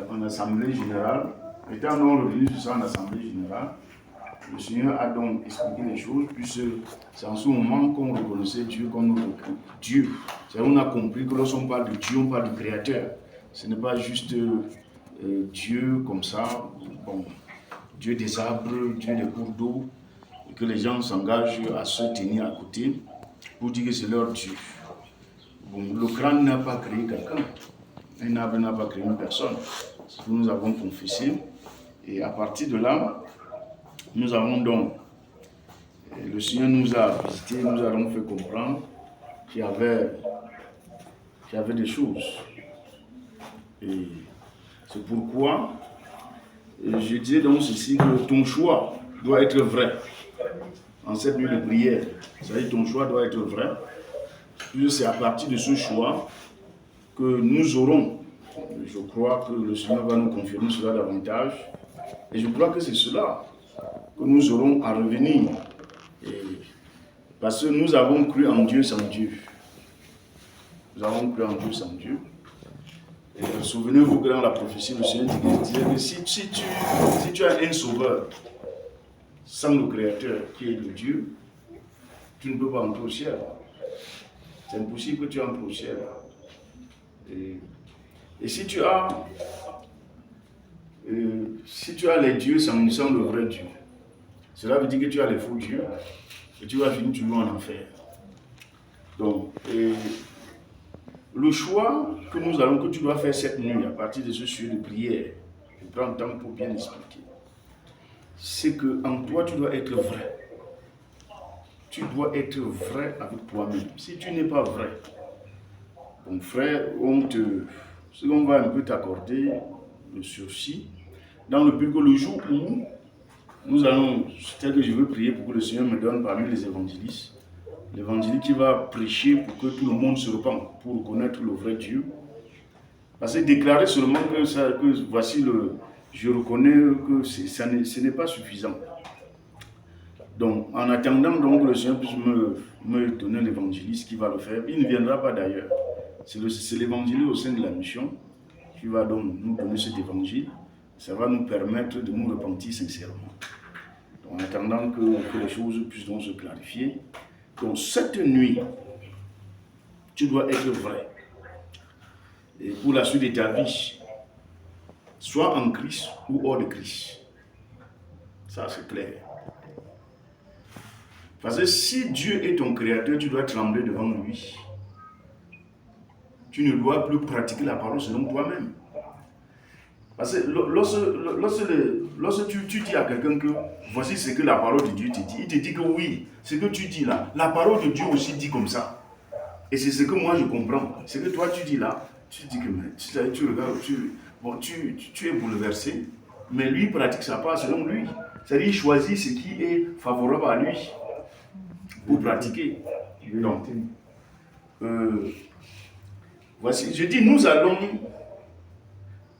en assemblée générale. Étant donc revenu sur ça en assemblée générale, le Seigneur a donc expliqué les choses, puisque c'est en ce moment qu'on reconnaissait Dieu comme notre Dieu. On a compris que lorsqu'on parle de Dieu, on parle du Créateur. Ce n'est pas juste Dieu comme ça, bon, Dieu des arbres, Dieu des cours d'eau, et que les gens s'engagent à se tenir à côté pour dire que c'est leur Dieu. Bon, le crâne n'a pas créé quelqu'un, un arbre n'a pas créé une personne. C'est ce que nous avons confessé. Et à partir de là, nous avons donc, le Seigneur nous a visités, nous avons fait comprendre qu'il y avait des choses. Et c'est pourquoi je disais donc ceci, que ton choix doit être vrai. En cette nuit de prière, c'est-à-dire ton choix doit être vrai. Puis c'est à partir de ce choix que nous aurons, je crois que le Seigneur va nous confirmer cela davantage, et je crois que c'est cela que nous aurons à revenir. Et parce que nous avons cru en Dieu sans Dieu. Nous avons cru en Dieu sans Dieu. Et souvenez-vous que dans la prophétie, le Seigneur disait que si tu as un sauveur sans le Créateur qui est le Dieu, tu ne peux pas entrer au ciel. C'est impossible que tu entres au ciel. Et si tu as les dieux sans le vrai Dieu, cela veut dire que tu as les faux dieux et tu vas finir toujours en enfer. Donc, le choix que tu dois faire cette nuit à partir de ce sujet de prière, je prends le temps pour bien expliquer, c'est qu'en toi tu dois être vrai. Tu dois être vrai avec toi-même. Si tu n'es pas vrai, bon frère, on va un peu t'accorder le sursis, dans le but que le jour où nous allons, c'est-à-dire que je veux prier pour que le Seigneur me donne parmi les évangélistes, l'évangéliste qui va prêcher pour que tout le monde se repente, pour reconnaître le vrai Dieu. Parce que déclarer seulement que voici je reconnais que ce n'est pas suffisant. Donc, en attendant donc que le Seigneur puisse me donner l'évangéliste qui va le faire, il ne viendra pas d'ailleurs. C'est l'évangéliste au sein de la mission qui va donc nous donner cet évangile. Ça va nous permettre de nous repentir sincèrement. Donc, en attendant que les choses puissent donc se clarifier. Donc, cette nuit, tu dois être vrai. Et pour la suite de ta vie, soit en Christ ou hors de Christ. Ça, c'est clair. Parce que si Dieu est ton créateur, tu dois trembler devant lui. Tu ne dois plus pratiquer la parole selon toi-même. Parce que lorsque tu dis à quelqu'un que voici ce que la parole de Dieu te dit, il te dit que oui, ce que tu dis là, la parole de Dieu aussi dit comme ça. Et c'est ce que moi je comprends. Ce que toi tu dis là, tu dis que tu regardes, tu es bouleversé, mais lui il pratique sa part selon lui. C'est-à-dire il choisit ce qui est favorable à lui pour pratiquer. Donc, voici, je dis, nous allons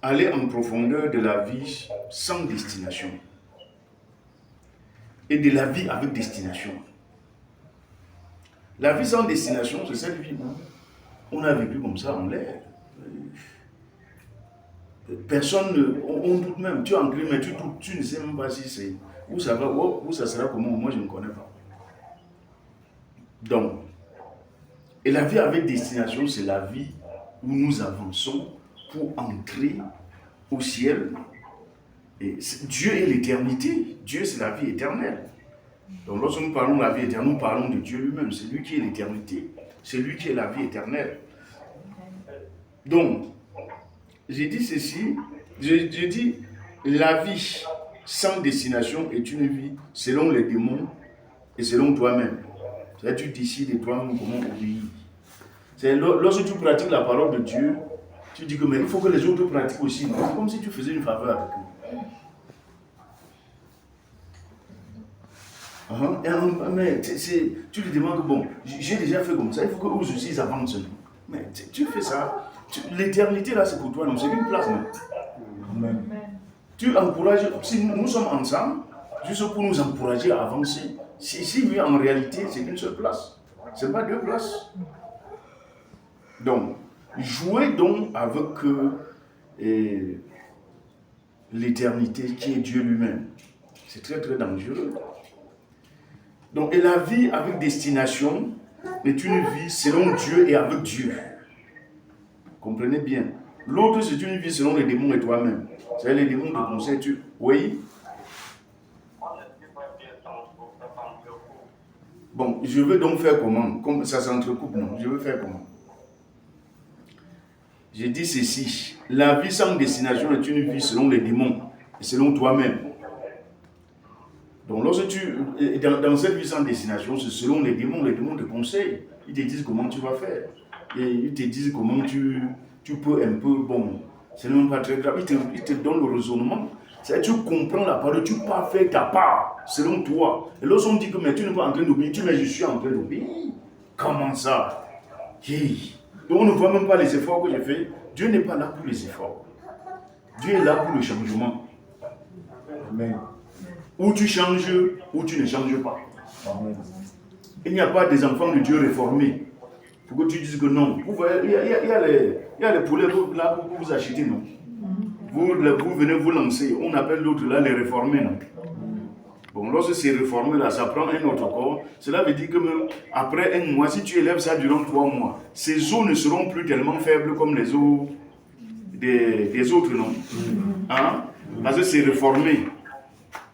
aller en profondeur de la vie sans destination et de la vie avec destination. La vie sans destination, c'est cette vie où on a vécu comme ça en l'air. Personne, on doute même, tu es en crise, mais tu ne sais même pas si c'est, où ça va, où ça sera, comment, moi je ne connais pas. Donc, et la vie avec destination, c'est la vie où nous avançons pour entrer au ciel. Et Dieu est l'éternité. Dieu, c'est la vie éternelle. Donc, lorsque nous parlons de la vie éternelle, nous parlons de Dieu lui-même. C'est lui qui est l'éternité. C'est lui qui est la vie éternelle. Donc, j'ai dit ceci. J'ai dit, la vie sans destination est une vie selon les démons et selon toi-même. C'est-à-dire, tu décides de toi-même comment obéir. C'est lorsque tu pratiques la parole de Dieu, tu dis que mais il faut que les autres pratiquent aussi. C'est comme si tu faisais une faveur avec eux. Mais tu lui demandes que bon, j'ai déjà fait comme ça, il faut que eux aussi avancent. Mais tu fais ça, l'éternité là c'est pour toi, non, c'est une place. Non? Amen. Tu encourages, si nous sommes ensemble, juste pour nous encourager à avancer. Si lui en réalité c'est une seule place, ce n'est pas deux places. Donc, jouez donc avec l'éternité qui est Dieu lui-même. C'est très très dangereux. Donc, et la vie avec destination est une vie selon Dieu et avec Dieu. Comprenez bien. L'autre, c'est une vie selon les démons et toi-même. C'est-à-dire les démons te conseillent. Oui. Bon, je veux donc faire comment? Comme ça s'entrecoupe, non? Je veux faire comment? J'ai dit ceci. La vie sans destination est une vie selon les démons et selon toi-même. Donc, lorsque dans cette vie sans destination, c'est selon les démons te conseillent. Ils te disent comment tu vas faire. Et ils te disent comment tu peux un peu, bon, c'est même pas très grave. Ils te donnent le raisonnement. C'est-à-dire, tu comprends la parole, tu peux faire ta part, selon toi. Et lorsqu'on dit que mais tu n'es pas en train d'obéir, tu dis mais je suis en train d'obéir. Comment ça? Donc, on ne voit même pas les efforts que je fais. Dieu n'est pas là pour les efforts. Dieu est là pour le changement. Amen. Ou tu changes, ou tu ne changes pas. Amen. Il n'y a pas des enfants de Dieu réformés. Pour que tu dises que non. Vous voyez, il y a les poulets là pour vous acheter, non? Vous venez vous lancer. On appelle l'autre là les réformés, non? Bon, lorsque c'est réformé là, ça prend un autre corps. Cela veut dire que même après un mois, si tu élèves ça durant 3 mois, ces os ne seront plus tellement faibles comme les os des autres, non? Hein? Parce que c'est réformé.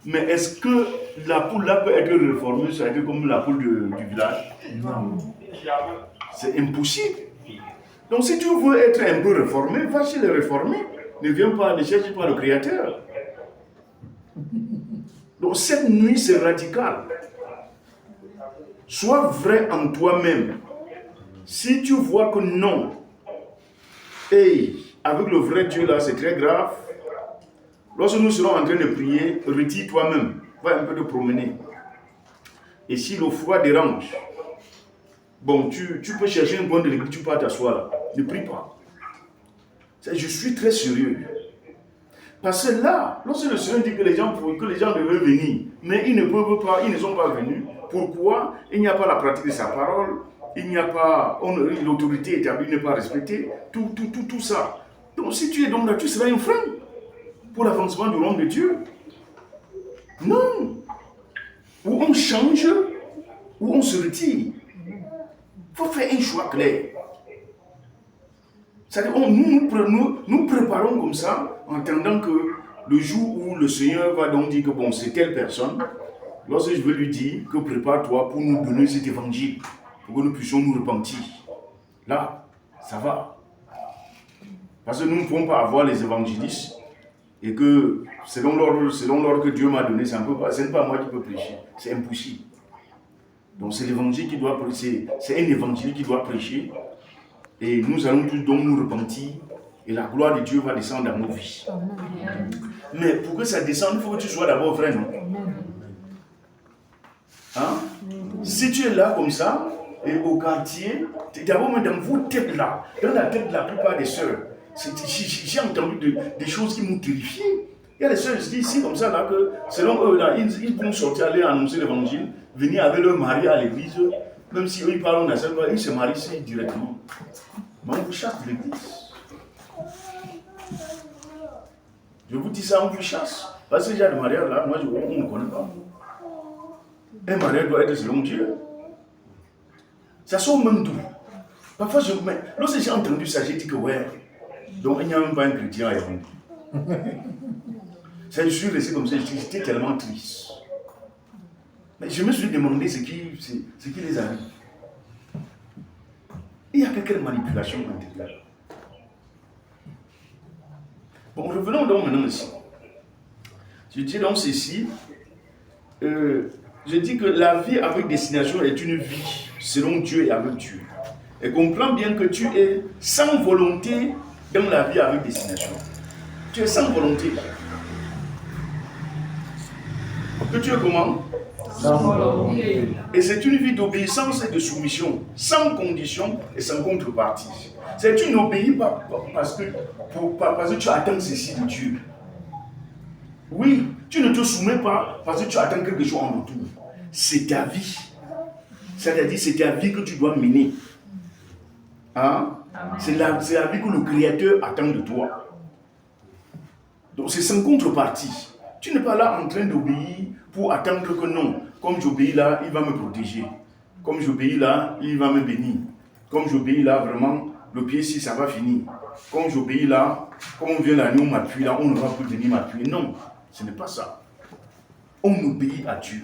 Mais est-ce que la poule là peut être réformée, c'est-à-dire comme la poule du village? Non. C'est impossible. Donc si tu veux être un peu réformé, va chez les réformés. Ne cherche pas le Créateur. Donc cette nuit, c'est radical. Sois vrai en toi-même. Si tu vois que non, avec le vrai Dieu là, c'est très grave. Lorsque nous serons en train de prier, retire toi-même. Va un peu te promener. Et si le froid dérange, bon, tu peux chercher un coin de l'église, tu peux t'asseoir là. Ne prie pas. Je suis très sérieux. Parce que là, lorsque le Seigneur dit que les gens devaient venir, mais ils ne peuvent pas, ils ne sont pas venus. Pourquoi? Il n'y a pas la pratique de sa parole, il n'y a pas, l'autorité établie n'est pas respectée, tout ça. Donc si tu es donc là, tu seras un frein pour l'avancement du royaume de Dieu. Non. Ou on change, ou on se retire. Il faut faire un choix clair. C'est-à-dire, nous préparons comme ça, en attendant que le jour où le Seigneur va donc dire que bon, c'est telle personne, lorsque je veux lui dire que prépare-toi pour nous donner cet évangile, pour que nous puissions nous repentir. Là, ça va. Parce que nous ne pouvons pas avoir les évangélistes et que selon l'ordre que Dieu m'a donné, ce n'est pas moi qui peux prêcher. C'est impossible. Donc c'est l'évangile qui doit prêcher, c'est un évangile qui doit prêcher. Et nous allons tous donc nous repentir et la gloire de Dieu va descendre dans nos vies. Amen. Mais pour que ça descende, il faut que tu sois d'abord vrai, non? Hein? Si tu es là comme ça, et au quartier, d'abord dans vos têtes là, dans la tête de la plupart des sœurs, j'ai entendu des choses qui m'ont terrifié. Il y a des sœurs ici comme ça, là, que selon eux, là, ils vont sortir, aller annoncer l'évangile, venir avec leur mari à l'église, même si eux ils parlent en assemblée, ils se marient ici directement. Mais on vous chasse de l'église. Je vous dis ça, on vous chasse. Parce que j'ai des mariages là, moi on ne connaît pas. Un mariage doit être selon Dieu. Ça sort même d'où? Parfois, lorsque j'ai entendu ça, j'ai dit que ouais, donc il n'y a même pas un chrétien à répondre. Je suis resté comme ça, j'étais tellement triste. Mais je me suis demandé ce qui les arrive. Il y a quelques manipulations intérieures. Bon, revenons donc maintenant ici. Je dis donc ceci. Je dis que la vie avec destination est une vie selon Dieu et avec Dieu. Et comprends bien que tu es sans volonté dans la vie avec destination. Tu es sans volonté. Que tu es comment? Sans volonté. Et c'est une vie d'obéissance et de soumission, sans condition et sans contrepartie. C'est que tu n'obéis pas parce que tu attends ceci de Dieu. Oui, tu ne te soumets pas parce que tu attends quelque chose en retour. C'est ta vie. C'est-à-dire, c'est ta vie que tu dois mener. Hein? C'est la vie que le Créateur attend de toi. Donc, Donc c'est sans contrepartie. Tu n'es pas là en train d'obéir pour attendre que non. Comme j'obéis là, il va me protéger. Comme j'obéis là, il va me bénir. Comme j'obéis là, vraiment, le pied ici, ça va finir. Comme j'obéis là, comme on vient là, nous m'appuie là, on ne va plus venir m'appuyer. Non, ce n'est pas ça. On obéit à Dieu.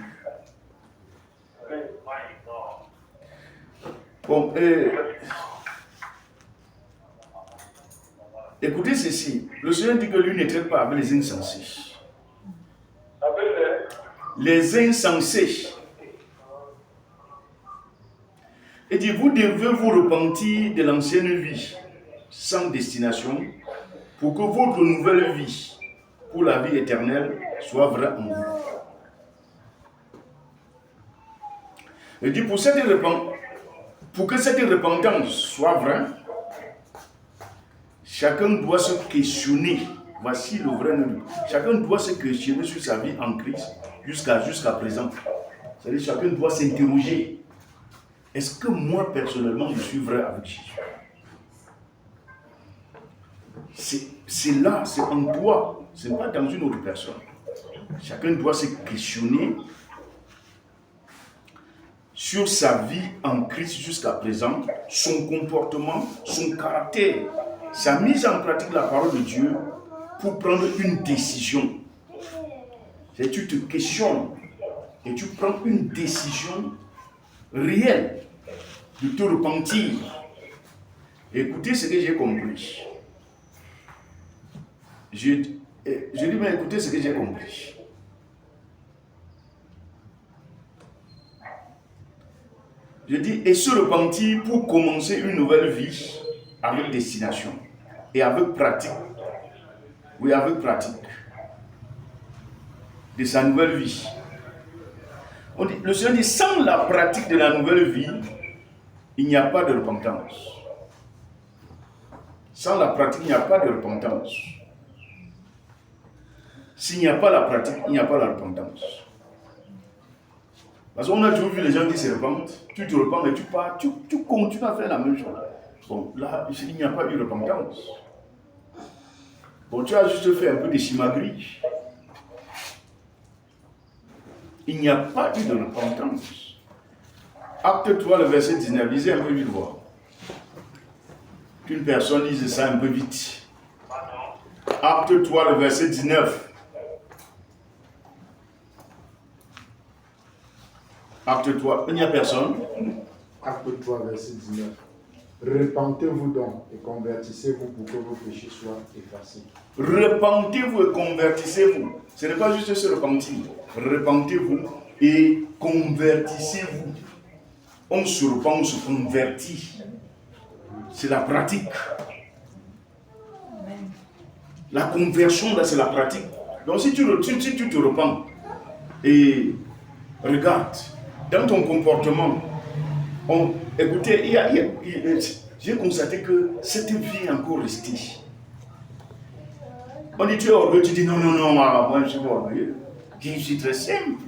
Bon, écoutez ceci. Le Seigneur dit que lui ne traite pas avec les insensés. Les insensés. Il dit, vous devez vous repentir de l'ancienne vie sans destination pour que votre nouvelle vie, pour la vie éternelle, soit vraie en vous. Il dit, pour que cette repentance soit vraie, chacun doit se questionner. Voici le vrai nom. Chacun doit se questionner sur sa vie en Christ jusqu'à présent. C'est-à-dire chacun doit s'interroger. Est-ce que moi, personnellement, je suis vrai avec Jésus? C'est là, c'est en toi, ce n'est pas dans une autre personne. Chacun doit se questionner sur sa vie en Christ jusqu'à présent, son comportement, son caractère, sa mise en pratique de la parole de Dieu pour prendre une décision. C'est tu te questionnes et tu prends une décision réelle de te repentir. Écoutez ce que j'ai compris. Je dis, mais écoutez ce que j'ai compris. Je dis, et se repentir pour commencer une nouvelle vie avec destination et avec pratique. Oui, avec pratique de sa nouvelle vie. On dit, le Seigneur dit, sans la pratique de la nouvelle vie, il n'y a pas de repentance. Sans la pratique, il n'y a pas de repentance. S'il n'y a pas la pratique, il n'y a pas la repentance. Parce qu'on a toujours vu les gens qui se repentent, tu te repens et tu pars, tu continues à faire la même chose. Bon, là, il n'y a pas eu de repentance. Bon, tu as juste fait un peu de chimagrie. Il n'y a pas eu de repentance. Acte 3, le verset 19, lisez un peu vite voir. Qu'une personne lise ça un peu vite. Acte 3, le verset 19. Acte 3, il n'y a personne. Acte 3, verset 19. Repentez-vous donc et convertissez-vous pour que vos péchés soient effacés. Repentez-vous et convertissez-vous. Ce n'est pas juste se repentir. Repentez-vous et convertissez-vous. On se repent, on se convertit. C'est la pratique. La conversion, là, c'est la pratique. Donc si tu te repens et regarde, dans ton comportement, écoutez, j'ai constaté que cette vie est encore restée. On dit tu es orgueilleux, tu dis non, moi je suis pas orgueilleux. Je suis très simple.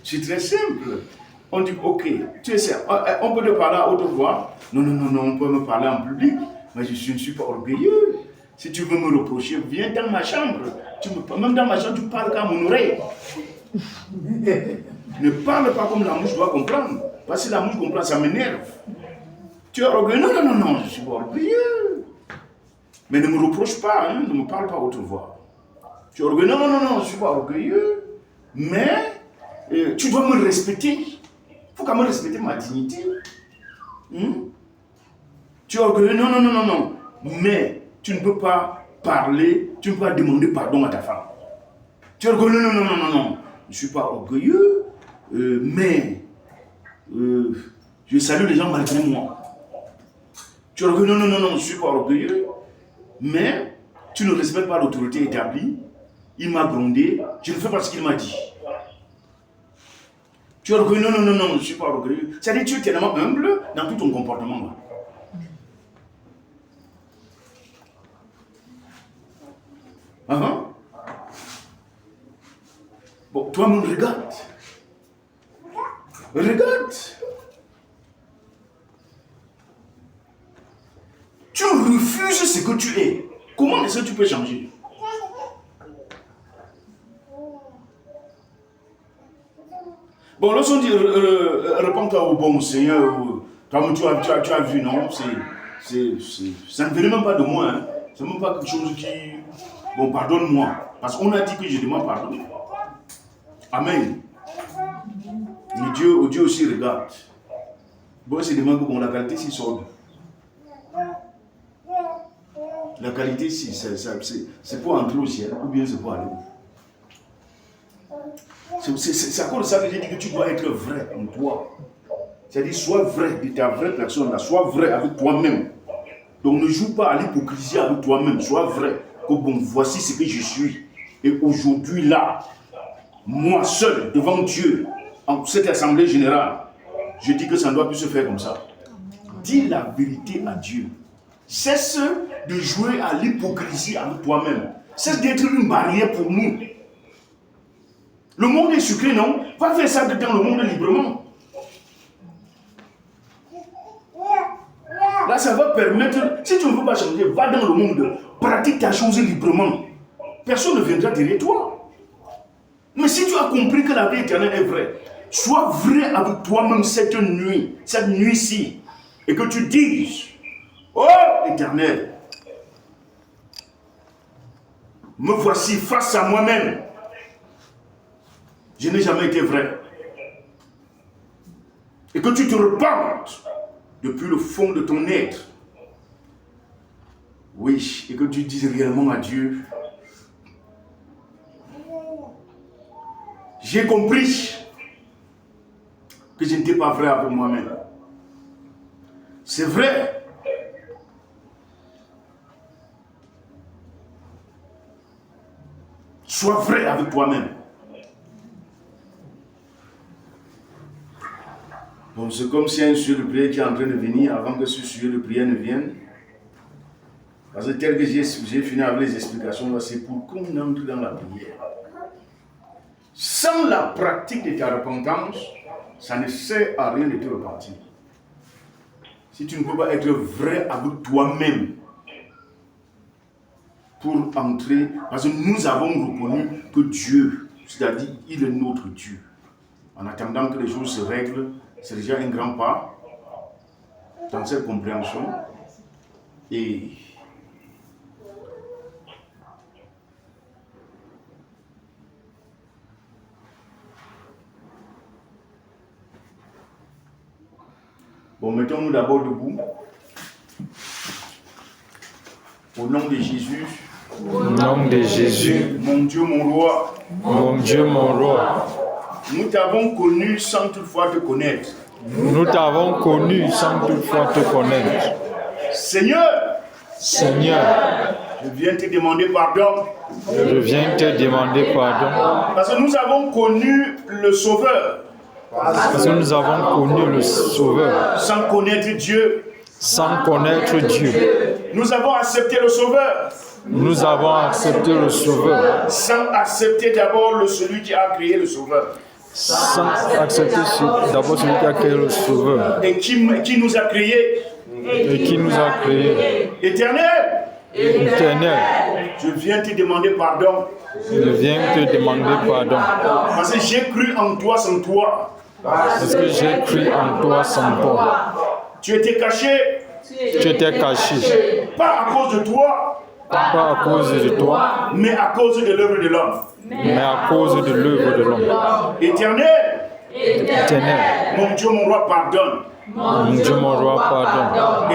Je suis très simple. On dit ok, tu sais, on peut te parler à haute voix. Non, on peut me parler en public, mais je ne suis pas orgueilleux. Si tu veux me reprocher, viens dans ma chambre. Même dans ma chambre, tu parles qu'à mon oreille. Ne parle pas comme la mouche doit comprendre. Parce que la mouche comprend, ça m'énerve. Tu es orgueilleux? Non, je suis pas orgueilleux. Mais ne me reproche pas, hein, ne me parle pas à haute voix. Tu es orgueilleux? Non, je ne suis pas orgueilleux. Mais tu dois me respecter. Il faut quand même respecter ma dignité. Tu es orgueilleux? Non. Mais tu ne peux pas parler, tu ne peux pas demander pardon à ta femme. Tu es orgueilleux? Non. Je ne suis pas orgueilleux, mais je salue les gens malgré moi. Tu es orgueilleux? Non, je ne suis pas orgueilleux, mais tu ne respectes pas l'autorité établie. Il m'a grondé, je ne fais pas ce qu'il m'a dit. Tu es orgueilleux? Non, je ne suis pas orgueilleux. C'est-à-dire que tu es tellement humble dans tout ton comportement. Là. Bon, toi-même, regarde. Tu refuses ce que tu es. Comment est-ce que tu peux changer? Bon, lorsqu'on dit réponds-toi au bon Seigneur, toi, tu as vu, non? Ça ne venait même pas de moi. Hein. C'est même pas quelque chose qui. Bon, pardonne-moi. Parce qu'on a dit que je demande pardon. Amen. Mais Dieu aussi regarde. Bon, c'est demande que bon, la qualité, c'est sort. La qualité, c'est pour entrer au ciel ou bien c'est pour aller où? C'est à cause de ça que j'ai dit que tu dois être vrai en toi. C'est-à-dire, sois vrai de ta vraie personne, là. Sois vrai avec toi-même. Donc, ne joue pas à l'hypocrisie avec toi-même. Sois vrai. Que bon, voici ce que je suis. Et aujourd'hui, là, moi seul, devant Dieu, en cette assemblée générale, je dis que ça ne doit plus se faire comme ça. Dis la vérité à Dieu. Cesse de jouer à l'hypocrisie avec toi-même. Cesse d'être une barrière pour nous. Le monde est sucré, non? Va faire ça dans le monde librement. Là, ça va permettre, si tu ne veux pas changer, va dans le monde, pratique ta chose librement. Personne ne viendra derrière toi. Mais si tu as compris que la vie éternelle est vraie, sois vrai avec toi-même cette nuit-ci, et que tu dises, oh Éternel, me voici face à moi-même. Je n'ai jamais été vrai. Et que tu te repentes depuis le fond de ton être. Oui, et que tu dises réellement à Dieu, j'ai compris que je n'étais pas vrai avec moi-même. C'est vrai. Sois vrai avec toi-même. Bon, c'est comme si un sujet de prière qui est en train de venir avant que ce sujet de prière ne vienne. Parce que tel que j'ai fini avec les explications, c'est pour qu'on entre dans la prière. Sans la pratique de ta repentance, ça ne sert à rien de te repentir. Si tu ne peux pas être vrai avec toi-même pour entrer, parce que nous avons reconnu que Dieu, c'est-à-dire il est notre Dieu. En attendant que les choses se règlent, c'est déjà un grand pas dans cette compréhension. Et bon, mettons-nous d'abord debout. Au nom de Jésus. Au nom de Jésus. Mon Dieu, mon roi. Mon Dieu, mon roi. Nous t'avons connu sans toutefois te connaître. Nous t'avons connu sans toutefois te connaître. Seigneur. Seigneur. Je viens te demander pardon. Je viens te demander pardon. Parce que nous avons connu le Sauveur. Parce que nous avons connu le Sauveur. Sans connaître Dieu. Sans connaître Dieu. Nous avons accepté le Sauveur. Nous avons accepté le Sauveur. Sans accepter d'abord celui qui a créé le Sauveur. Sans accepter d'abord celui qui a créé le Sauveur. Et qui nous a créés. Et qui nous a créés. Éternel. Éternel. Je viens te demander pardon. Je viens te demander pardon. Parce que j'ai cru en toi sans toi. Parce que j'ai cru en toi sans toi. Tu étais caché. Tu étais caché. Pas à cause de toi. Pas à cause de toi. Mais à cause de l'œuvre de l'homme. Mais à cause de l'œuvre de l'homme. Éternel. Éternel. Mon Dieu, mon roi, pardonne. Mon Dieu, mon roi, pardonne.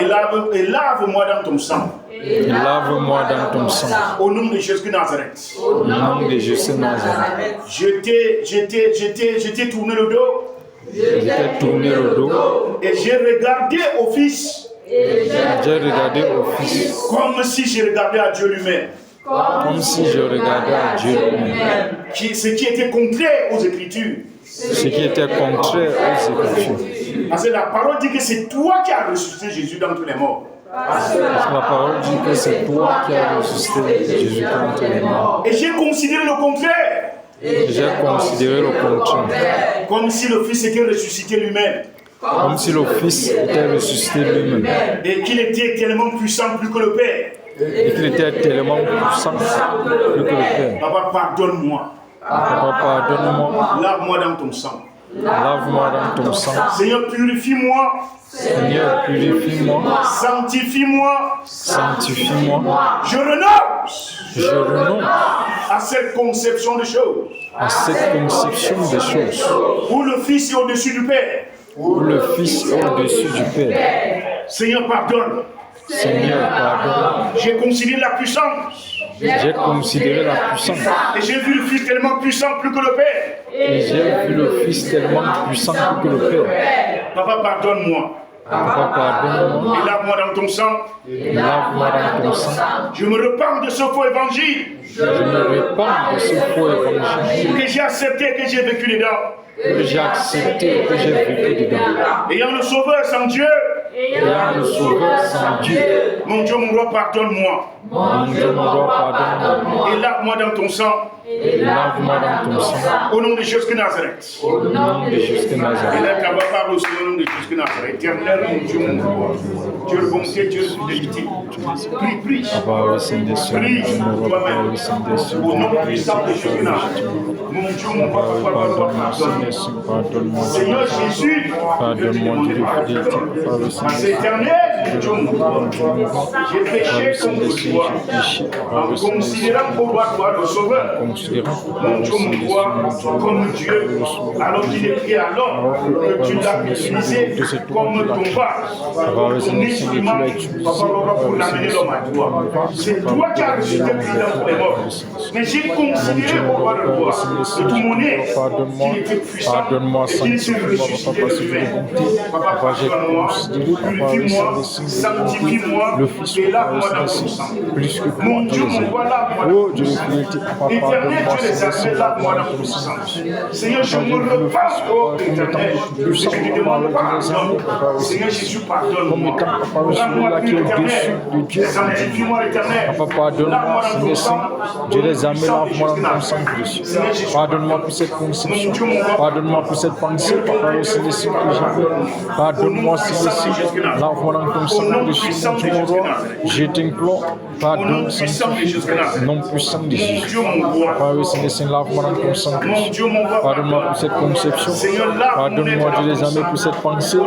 Et lave-moi dans ton sang. Et lave-moi dans ton sang. Au nom de Jésus de Nazareth. Au nom de Jésus de Nazareth. Je t'ai tourné le dos. Je t'ai tourné le dos. Et j'ai regardé au Fils. J'ai regardé au Fils. Comme si je regardais à Dieu lui-même. Comme si je regardais à Dieu lui-même. Ce qui était contraire aux Écritures. Ce qui était contraire aux Écritures. Parce que la parole dit que c'est toi qui as ressuscité Jésus d'entre les morts. Parce que la parole dit que c'est toi qui as ressuscité Jésus d'entre les morts. Et j'ai considéré le contraire. J'ai considéré le contraire. Comme si le Fils était ressuscité lui-même. Comme si le Fils était ressuscité lui-même. Et qu'il était tellement puissant plus que le Père. Et qu'il était tellement puissant plus que le Père. Papa, pardonne-moi. Papa, pardonne-moi. Lave-moi dans ton sang. Lave-moi dans ton sang. Seigneur, purifie-moi. Seigneur, purifie-moi. Sanctifie-moi. Sanctifie-moi. Je renonce Je renonce à cette conception des choses à cette conception des choses où le Fils est au-dessus du Père. où le Fils est au-dessus du Père. Seigneur, pardonne. Seigneur, pardonne. J'ai considéré la puissance J'ai considéré la puissance et j'ai vu le Fils tellement puissant plus que le Père. et j'ai vu le Fils tellement puissant que le Père. Papa, pardonne-moi Papa, pardonne-moi. et lave-moi dans ton sang. Lave-moi dans ton sang. Je me repens de ce faux évangile Je me répands de ce faux évangile que j'ai accepté, que j'ai vécu dedans. que j'ai accepté, que j'ai vécu dedans. Ayant le Sauveur sans Dieu, Ayant le Sauveur sans Dieu, mon Dieu, mon roi, pardonne-moi mon Dieu, mon roi, pardonne-moi. et lave-moi dans ton sang. Lave-moi dans ton sang. Au nom de Jésus de Nazareth. Au nom de Jésus de Et Nazareth. là, ta parole aussi au nom de Jésus de Nazareth. Éternel, mon Dieu, mon roi. Dieu de bonté, Dieu de fidélité. Prie, prie. Papa, oui, Saint-Esprit, Prie mon roi, toi-même. oui, Saint-Esprit, Au nom prie, puissant de Jésus de Nazareth. Mon Dieu, mon roi, Papa, papa, pardonne-moi, pardonne. Saint-Esprit, pardonne-moi. Seigneur Jésus, Pardonne-moi de fidélité, Papa, oui, parce Saint-Esprit. éternel, mon Dieu, mon roi. J'ai péché contre toi. En considérant pour toi le Sauveur. Considérant Mon Dieu, mon roi, comme Dieu, alors qu'il est pris à l'homme, que tu l'as utilisé comme ton vase, ton instrument, papa, pour l'amener l'homme à toi. C'est toi qui as ressuscité pour les morts. Mais j'ai considéré au roi de gloire, de tout mon être, qu'il était puissant et qu'il s'est ressuscité de lui-même. Papa, pardonne-moi, purifie-moi, sanctifie-moi et lave-moi dans ton sang. plus que Mon Dieu, mon roi, lave-moi dans oh ton Dieu de sang. fidélité, Papa, Éternel, pardonne-moi, Dieu des Saint-Esprit, armées, lave-moi dans ton sang. Seigneur, je me repens, oh éternel, de ce que je demande pardon. Seigneur Jésus, pardonne-moi. Rends-moi plus éternel. Sanctifie-moi éternel. Papa, pardonne-moi, Seigneur, Dieu des armées, lave-moi dans ton sang, précieux. Pardonne-moi pour cette conception, pardonne-moi pour cette pensée, Papa, au Seigneur, que j'ai. Pardonne-moi, Seigneur, lave-moi dans ton sang, précieux, mon roi. Je t'implore, pardonne, Saint-Esprit, nom puissant de Jésus. Papa, au Seigneur, lave-moi dans ton sang, précieux. Pardonne-moi pour cette conception, pardonne-moi, Dieu des armées, pour cette pensée,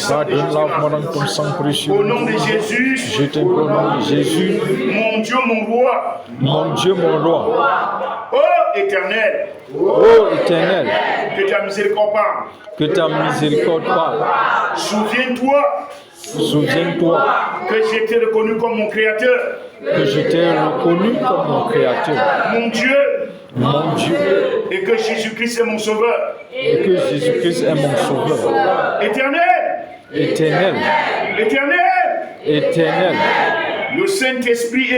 pardonne-moi dans ton sang, précieux. Au nom de Jésus, Je t'implore, au nom de Jésus, mon Dieu, mon roi, mon Dieu, mon roi. oh éternel, Oh Éternel, que ta miséricorde parle. que ta miséricorde parle. Souviens-toi Souviens-toi que j'ai été reconnu comme mon créateur, que je t'ai reconnu comme mon Créateur, mon Dieu, mon Dieu, et que Jésus-Christ est mon sauveur. et que Jésus-Christ est mon Sauveur. Éternel, Éternel, éternel, éternel, le Saint-Esprit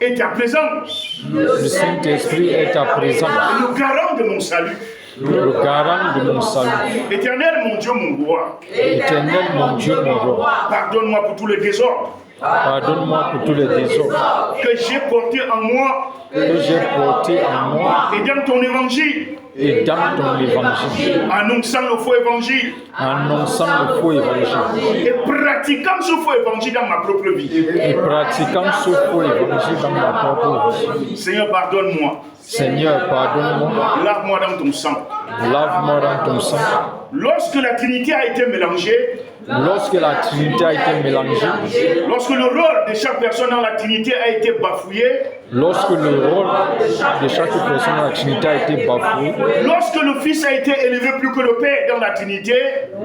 est ta présence, le Saint-Esprit est ta présence, le garant de mon salut. le garant de mon salut. Éternel, mon Dieu, mon roi, Éternel, mon Dieu, mon roi, pardonne-moi pour tous les désordres pardonne-moi pour tous les désordres que j'ai portés en moi que j'ai portés en moi et dans ton évangile, et dans ton évangile, annonçant le faux évangile annonçant le faux évangile et pratiquant ce faux évangile dans ma propre vie. et pratiquant ce faux évangile dans ma propre vie. Seigneur, pardonne-moi, Seigneur, pardonne-moi, lave-moi dans ton sang. lave-moi dans ton sang. Lorsque la Trinité a été mélangée, Lorsque la Trinité a été mélangée, lorsque le rôle de chaque personne dans la Trinité a été bafouillé, lorsque le rôle de chaque personne dans la Trinité a été bafoué, lorsque le Fils a été élevé plus que le Père dans la Trinité,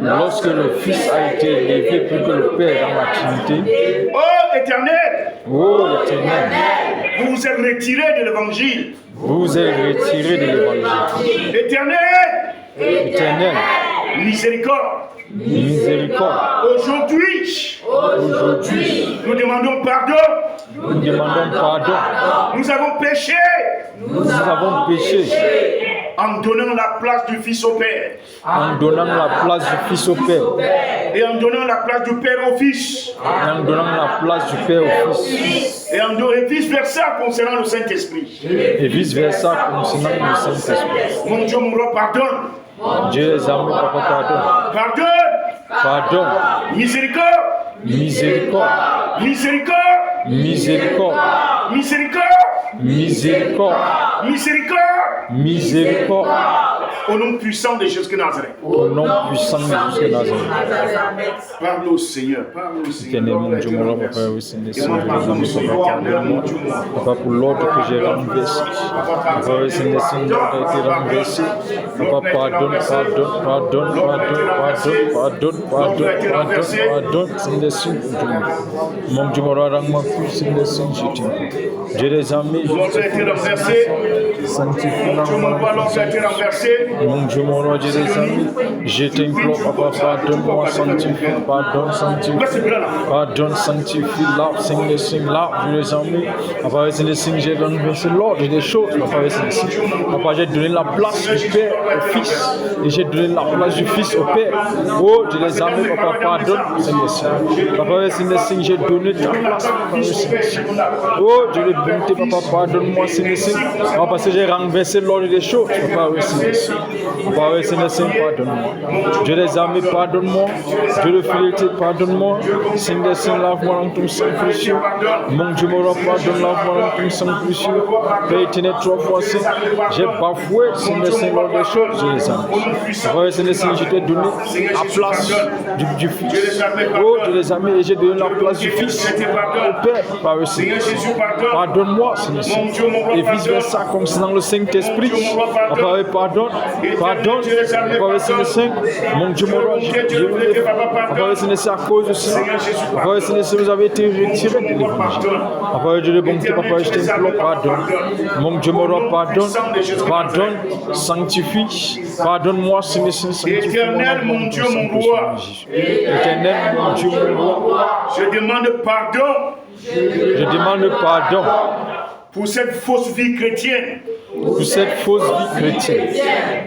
lorsque le Fils a été élevé plus que le Père dans la Trinité, oh éternel, ô Éternel, vous vous êtes retiré de l'évangile. vous vous êtes retiré de l'évangile. Éternel, Éternel, miséricorde. miséricorde, Aujourd'hui, nous demandons pardon. nous demandons pardon. Nous avons péché Nous avons péché en donnant la place du Fils au Père en donnant la place du Fils au Père et en donnant la place du Père au Fils et en donnant la place du Père au Fils et vice-versa concernant le Saint-Esprit. et vice-versa concernant le Saint-Esprit. Mon Dieu, mon roi, pardonne. Dieu les armées, Papa, pardonne. Pardonne. Pardonne, Miséricorde. miséricorde, Miséricorde. miséricorde, Miséricorde. miséricorde, Miséricorde. Au nom puissant de Jésus de Nazareth. Au nom puissant de Jésus de Nazareth. Parle au Seigneur. Parle au Seigneur. Papa, pour l'ordre que j'ai renversé. Papa, l'ordre a été renversé. Papa, pardonne. Mon Dieu, Dieu des amis, sanctifie mon Dieu, mon roi, Dieu des amis, je t'implore, Papa, pardonne-moi, sanctifie, pardonne, sanctifie, là, Dieu des amis, Papa, j'ai renversé l'ordre des choses, Papa, j'ai donné la place du Père au Fils, et j'ai donné la place du Fils au Père. Oh, Dieu des amis, Papa, pardonne, Papa, j'ai donné ta place, oh, Dieu de bonté, Papa, pardonne-moi, Seigneur, parce que j'ai renversé l'ordre des choses, Papa, Seigneur, pardonne-moi. Dieu des amis, pardonne-moi. Dieu de fidélité, pardonne-moi. Seigneur, lave-moi dans ton sang précieux. Mon Dieu, mon roi, pardonne, lave-moi dans ton sang précieux. Père éternel, 3 fois saint, j'ai bafoué, Seigneur, l'ordre des choses, Dieu des amis. Papa, Seigneur, je t'ai donné la place du Fils. Oh, Dieu des amis, et j'ai donné la place du Fils au Père, Papa, Seigneur. Pardonne-moi, Seigneur, et vice-versa, comme c'est dans le Saint-Esprit. Papa, pardonne, Papa, Seigneur, mon Dieu, mon roi, Papa, Seigneur, c'est à cause de ça. Papa, Seigneur, vous avez été retiré de l'évangile. Papa, Dieu de bonté, Papa, je t'implore, pardonne. Mon Dieu, mon roi, pardonne, sanctifie, pardonne-moi, Seigneur, sanctifie. Éternel, mon Dieu, mon roi. Éternel, mon Dieu, mon roi. Je demande pardon. Je demande pardon pour cette fausse vie chrétienne. Pour cette fausse vie chrétienne.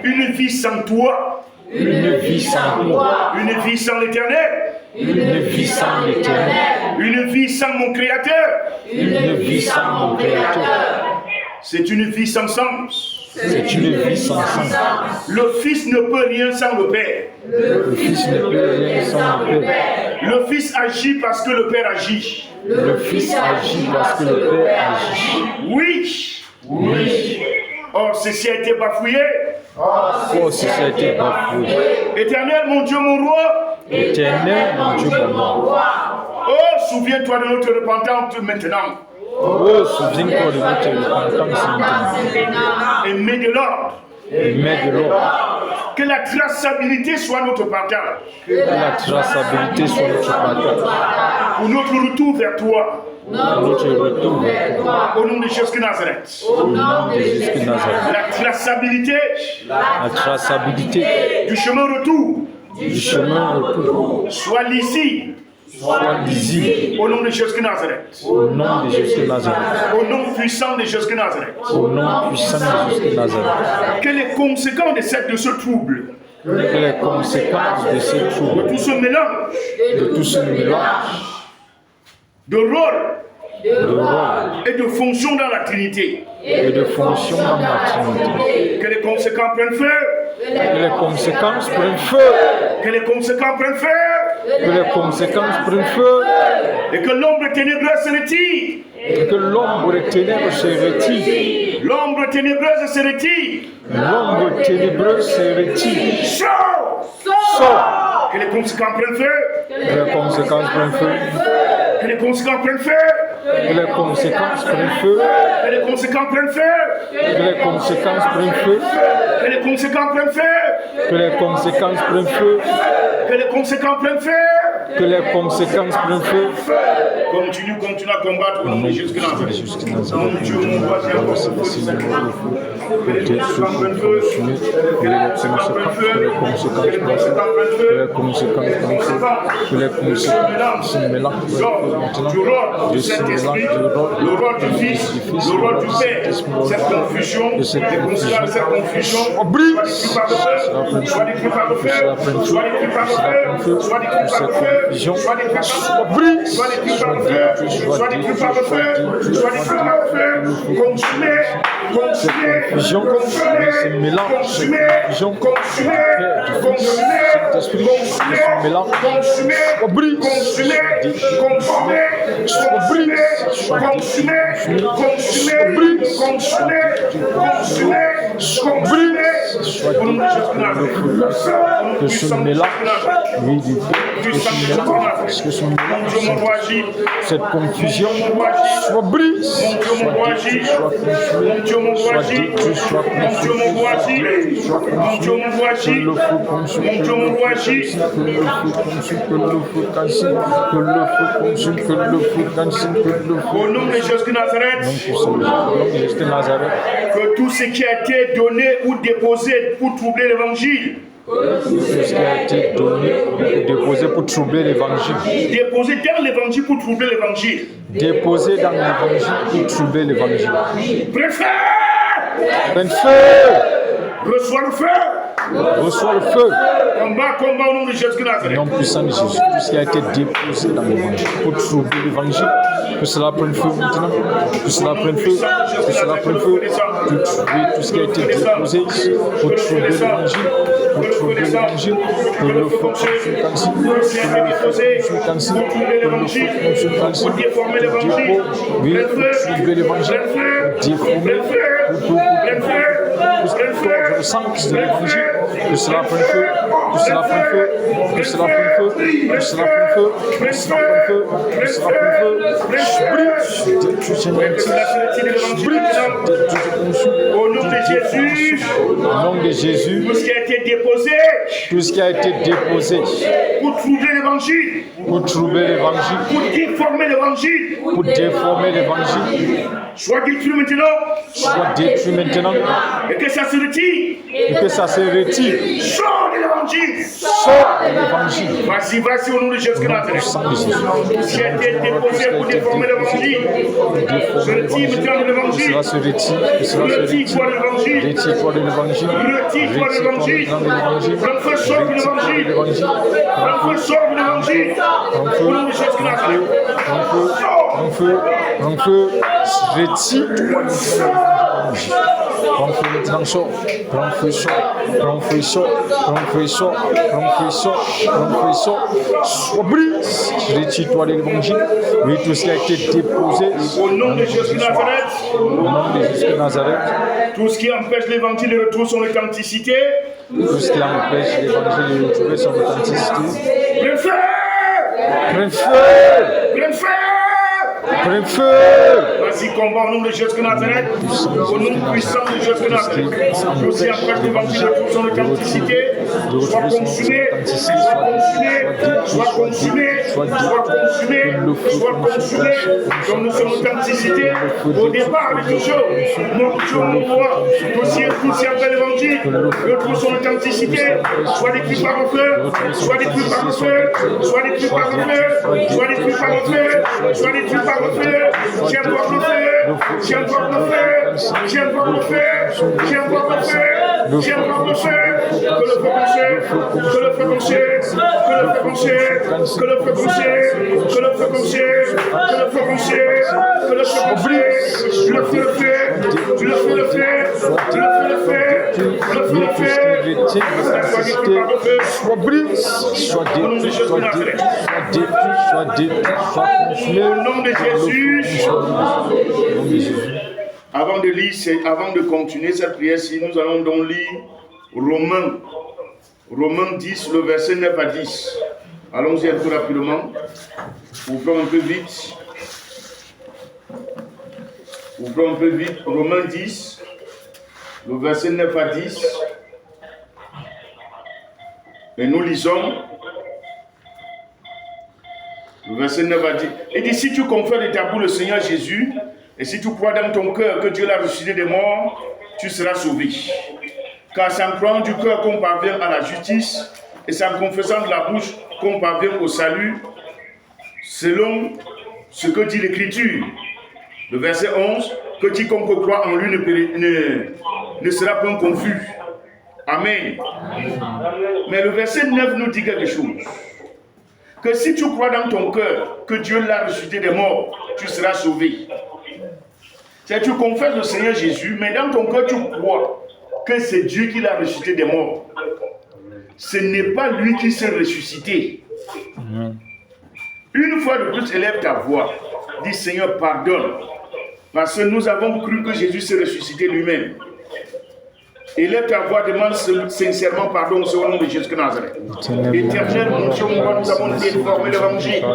Une vie sans toi. Une vie sans toi. Une vie sans l'Éternel. Une vie sans l'Éternel. Une vie sans mon Créateur. Une vie sans mon Créateur. C'est une vie sans sens. C'est une vie sans sens. Le Fils ne peut rien sans le Père. Le Fils ne peut rien sans le Père. Le Fils agit parce que le Père agit. Le Fils agit parce que le Père agit. Oui. Oui. Or, ceci a été bafouillé. Oh, ceci a été bafouillé. Éternel, mon Dieu, mon roi. Éternel, mon Dieu, mon roi. Oh, souviens-toi de notre repentance maintenant. Oh, souviens-toi de notre repentance maintenant. Et mets de l'ordre. Et mets de l'ordre. Que la traçabilité soit notre partage. Que la traçabilité soit notre partage. Pour notre retour vers toi. Notre retour vers toi. Au nom de Jésus de Nazareth. Au nom de Jésus de Nazareth. La traçabilité. La traçabilité. Du chemin retour. Du chemin retour. Soit lisible. Soit lisible. Au nom de Jésus de Nazareth. Au nom de Jésus de Nazareth. Au nom puissant de Jésus de Nazareth. Au nom puissant de Jésus de Nazareth. Que les conséquences de ce trouble. Que les conséquences de ce trouble. De tout ce mélange. De tout ce mélange. De rôle. De rôle. Et de fonction dans la Trinité. Et de fonction dans la Trinité. Que les conséquences prennent feu. Que les conséquences prennent feu. Que les conséquences prennent feu. Que les conséquences prennent feu. Et que l'ombre ténébreuse se retire. Et que l'ombre des ténèbres se retire. L'ombre ténébreuse se retire. L'ombre ténébreuse se retire. Sors. Sors. Que les conséquences prennent feu. Que les conséquences prennent feu. Que les conséquences prennent feu. Que les conséquences prennent feu. Que les conséquences prennent feu. Que les conséquences prennent feu. Que les conséquences prennent feu. Que les conséquences prennent feu. Que les conséquences prennent feu. Que les conséquences prennent feu. Continue à combattre au nom de Jésus Christ. Mon Dieu, mon roi, j'ai encore ce feu. Que les conséquences prennent feu. Que les conséquences prennent feu. Que les conséquences prennent feu. Que les conséquences prennent feu. Que les conséquences se mélangent maintenant. Du rôle du Saint-Esprit, le rôle du Fils, le rôle du Père. Cette confusion, les conséquences de cette confusion, soit détruit par le feu, soit détruit par le feu, soit détruit par le feu, soit détruit par le feu, soit détruit par le feu, soit détruit par le feu, soit détruit par le feu, consumé, consumé, consumé, consumé, consumé, consumé, consumé, consumé, consumé, consumé, consumé, consumé, consumé, consumé, soit dit, que ce mélange, oui, du que ce mélange, cette confusion soit brise, soit détruit, soit consumé, soit détruit, soit consumé, soit consumé, que le feu consume, que le feu consume, que le feu consume, que le feu consume, que le feu consume, que le feu. Au nom de Jésus de Nazareth, que tout ce qui a été donné ou déposé pour troubler l'évangile, tout ce qui a été donné ou déposé pour troubler l'évangile, déposé dans l'évangile pour troubler l'évangile, déposé dans l'évangile pour troubler l'évangile. Reçois le feu. Reçois le feu. Combat au nom de Jésus de Nazareth. Nom puissant de Jésus, tout ce qui a été déposé dans l'évangile pour troubler l'évangile, que cela prenne feu maintenant, que cela prenne feu, que cela prenne feu, tout ce qui a été déposé pour troubler l'évangile, pour troubler l'évangile, que le feu consume cancine, que le feu consume cancine, que le feu consume cancine, pour déformer l'évangile, oui, pour troubler l'évangile, pour déformer, je ressens de l'évangile, que cela prenne feu, que cela prenne feu, que cela prenne feu, que cela prenne feu, que cela prenne feu, que cela prenne feu, au nom de Jésus, au nom de Jésus, tout ce qui a été déposé, tout ce qui a été déposé pour troubler l'évangile, pour troubler l'évangile, pour déformer l'évangile, pour déformer l'évangile, soit détruit maintenant, soit détruit maintenant, et que ça se retire, et que ça se retire. Sors de l'évangile, Sors de l'évangile. Vas-y au nom de Jésus de Nazareth. Ce qui a été déposé pour déformer l'évangile, se retire maintenant de l'évangile. Cela se retire, Retire-toi de l'évangile. retire-toi de l'évangile, Retire-toi de l'évangile. l'évangile, Prends feu, sors de l'évangile. Prends feu, sors de l'évangile. Au nom de Jésus de Nazareth. prends feu, retire-toi de l'évangile. Prends feu maintenant, sort, prends feu, sort, prends feu, sort, prends feu, sort, prends feu, sort, prends feu, sort, sois brise, retire-toi de l'évangile, oui, tout ce qui a été déposé, Au nom de Jésus de Nazareth. au nom de Jésus de Nazareth, Tout ce qui empêche l'évangile de retrouver son authenticité, tout ce qui empêche l'évangile de retrouver son authenticité, prends feu, prends feu, prends feu. prends feu. Vas-y, combat au nom de Jésus de Nazareth, au nom puissant de Jésus de Nazareth. Tout ce qui empêche l'évangile de retrouver son authenticité, soit consumé, soit consumé, soit consumé, soit consumé, comme nous sommes authenticité. Au départ de tout chose, mon Dieu, mon roi, tout ce qui empêche l'évangile de retrouver son authenticité, soit détruit par le feu, soit détruit par le feu, soit détruit par le feu, soit détruit par le feu, soit détruit par le feu. Tiens voir le feu, tiens voir le feu, tiens voir le feu, tiens voir le feu, tiens voir le feu, que le feu consume, que le feu consume, que le feu consume, que le feu consume, que le feu consume, que le feu consume, que le feu consume, le feu le fait, tu le fais le fait, tu le fais le fait, tu le fais le fait, soit brise, soit détruit, soit détruit, soit détruit, soit consumé. Au nom de Jésus. Avant de continuer cette prière-ci, nous allons donc lire Romains 10, le verset 9 à 10. Allons-y un peu rapidement. Ouvrons un peu vite. Ouvrons un peu vite. Romains 10, le verset 9 à 10. Et nous lisons le verset 9 à 10. Il dit, si tu confères de ta bouche le Seigneur Jésus, et si tu crois dans ton cœur que Dieu l'a ressuscité des morts, tu seras sauvé. Car c'est en croyant du cœur qu'on parvient à la justice, et c'est en confessant de la bouche qu'on parvient au salut, selon ce que dit l'Écriture. Le verset 11, que quiconque croit en lui ne sera point confus. Amen. Mais le verset 9 nous dit quelque chose. Que si tu crois dans ton cœur que Dieu l'a ressuscité des morts, tu seras sauvé. C'est tu confesses le Seigneur Jésus, mais dans ton cœur tu crois que c'est Dieu qui l'a ressuscité des morts. Ce n'est pas lui qui s'est ressuscité. Une fois de plus, élève ta voix. Dis Seigneur, pardonne. Parce que nous avons cru que Jésus s'est ressuscité lui-même. Élève ta voix, demande sincèrement pardon au nom de Jésus de Nazareth. Éternel, mon Dieu, mon roi, nous avons déformé l'évangile.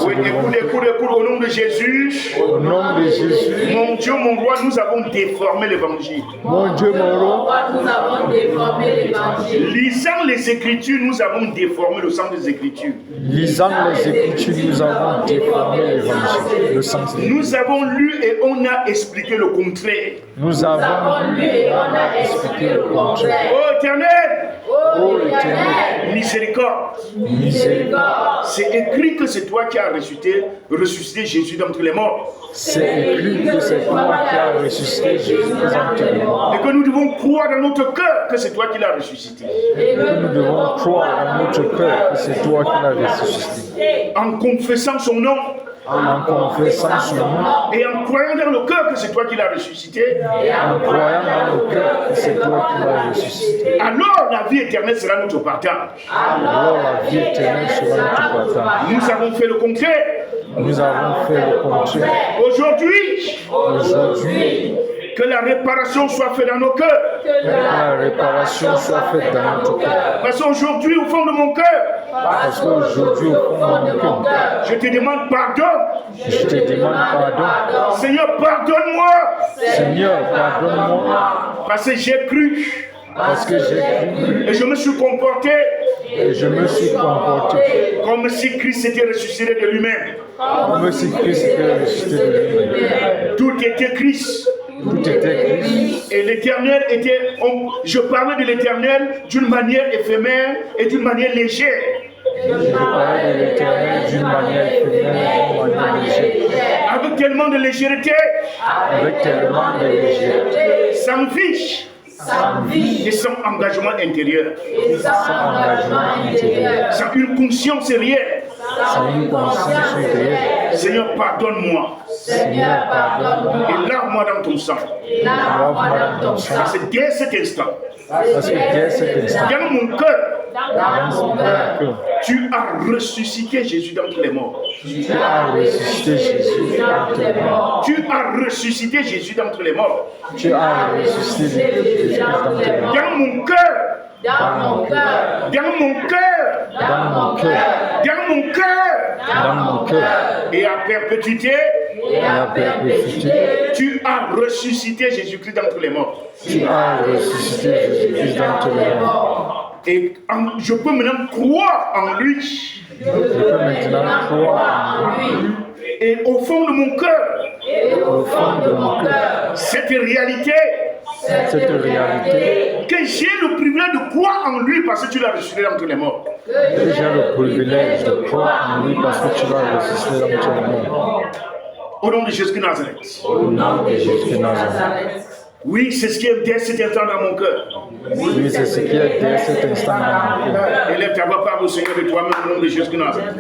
Oui, écoute, au nom de Jésus. Au nom de Jésus. Mon Dieu, mon roi, nous avons déformé l'évangile. Mon Dieu, mon roi, nous avons déformé l'évangile. Lisant les Écritures, nous avons déformé le sens des Écritures. Lisant les Écritures, nous avons déformé l'évangile, le sens des Écritures. Nous avons lu et on a expliqué le contraire. Nous avons lu et on a expliqué le contraire. Oh Éternel! Oh Éternel! Miséricorde! Miséricorde! C'est écrit que c'est toi qui as ressuscité Jésus d'entre les morts. C'est écrit que c'est toi qui as ressuscité Jésus d'entre les morts. Et que nous devons croire dans notre cœur que c'est toi qui l'as ressuscité. Et que nous devons croire dans notre cœur que c'est toi qui l'as ressuscité. En confessant son nom. En confessant son nom. Et en croyant dans le cœur que c'est toi qui l'as ressuscité. Et en croyant dans le cœur que c'est toi qui l'as ressuscité. Alors la vie éternelle sera notre partage. Alors la vie éternelle sera notre partage. Nous avons fait le contraire. Nous avons fait le contraire. Aujourd'hui, que la réparation soit faite dans nos cœurs. Que la réparation soit faite dans notre cœur. Parce qu'aujourd'hui, au fond de mon cœur, parce qu'aujourd'hui, au fond de mon cœur, je te demande pardon. Je te demande pardon. Seigneur, pardonne-moi. Seigneur, pardonne-moi. Parce que j'ai cru. Parce que j'ai cru. Et je me suis comporté. Et je me suis comporté. Comme si Christ était ressuscité de lui-même. Comme si Christ était ressuscité de lui-même. Tout était Christ. Tout était Christ. Et l'éternel était. Je parlais de l'éternel d'une manière éphémère et d'une manière légère. Je parlais de l'éternel d'une manière éphémère, d'une manière légère. Avec tellement de légèreté. Avec tellement de légèreté. Sans fiche. Sans vie et sans engagement intérieur. Sans une conscience réelle. Seigneur, pardonne-moi. Seigneur, pardonne-moi. Et lave-moi dans ton sang. Parce que dès cet instant, dans mon cœur, tu as ressuscité Jésus d'entre les morts. Tu as ressuscité Jésus d'entre les morts. Tu as ressuscité Jésus d'entre les morts. Tu as ressuscité Jésus d'entre les morts. Dans mon cœur. Dans mon cœur. Dans mon cœur. Dans mon cœur. Dans mon cœur. Dans mon cœur. Et à perpétuité. Et à perpétuité. Tu as ressuscité Jésus-Christ d'entre les morts. Tu as ressuscité Jésus-Christ d'entre les morts. Et je peux maintenant croire en lui. Je peux maintenant croire en lui. Et au fond de mon cœur. Et au fond de mon cœur. Cette réalité. Cette réalité. Que j'ai le privilège de croire en lui parce que tu l'as ressuscité d'entre les morts. Que j'ai le privilège de croire en lui parce que tu l'as ressuscité d'entre les morts. Au nom de Jésus de Nazareth. Au nom de Jésus de Nazareth. Oui, c'est ce qui est dès cet instant dans mon cœur. Oui, c'est ce qui est dès cet instant dans mon cœur. Élève ta voix par le Seigneur de toi-même au nom de Jésus de Nazareth.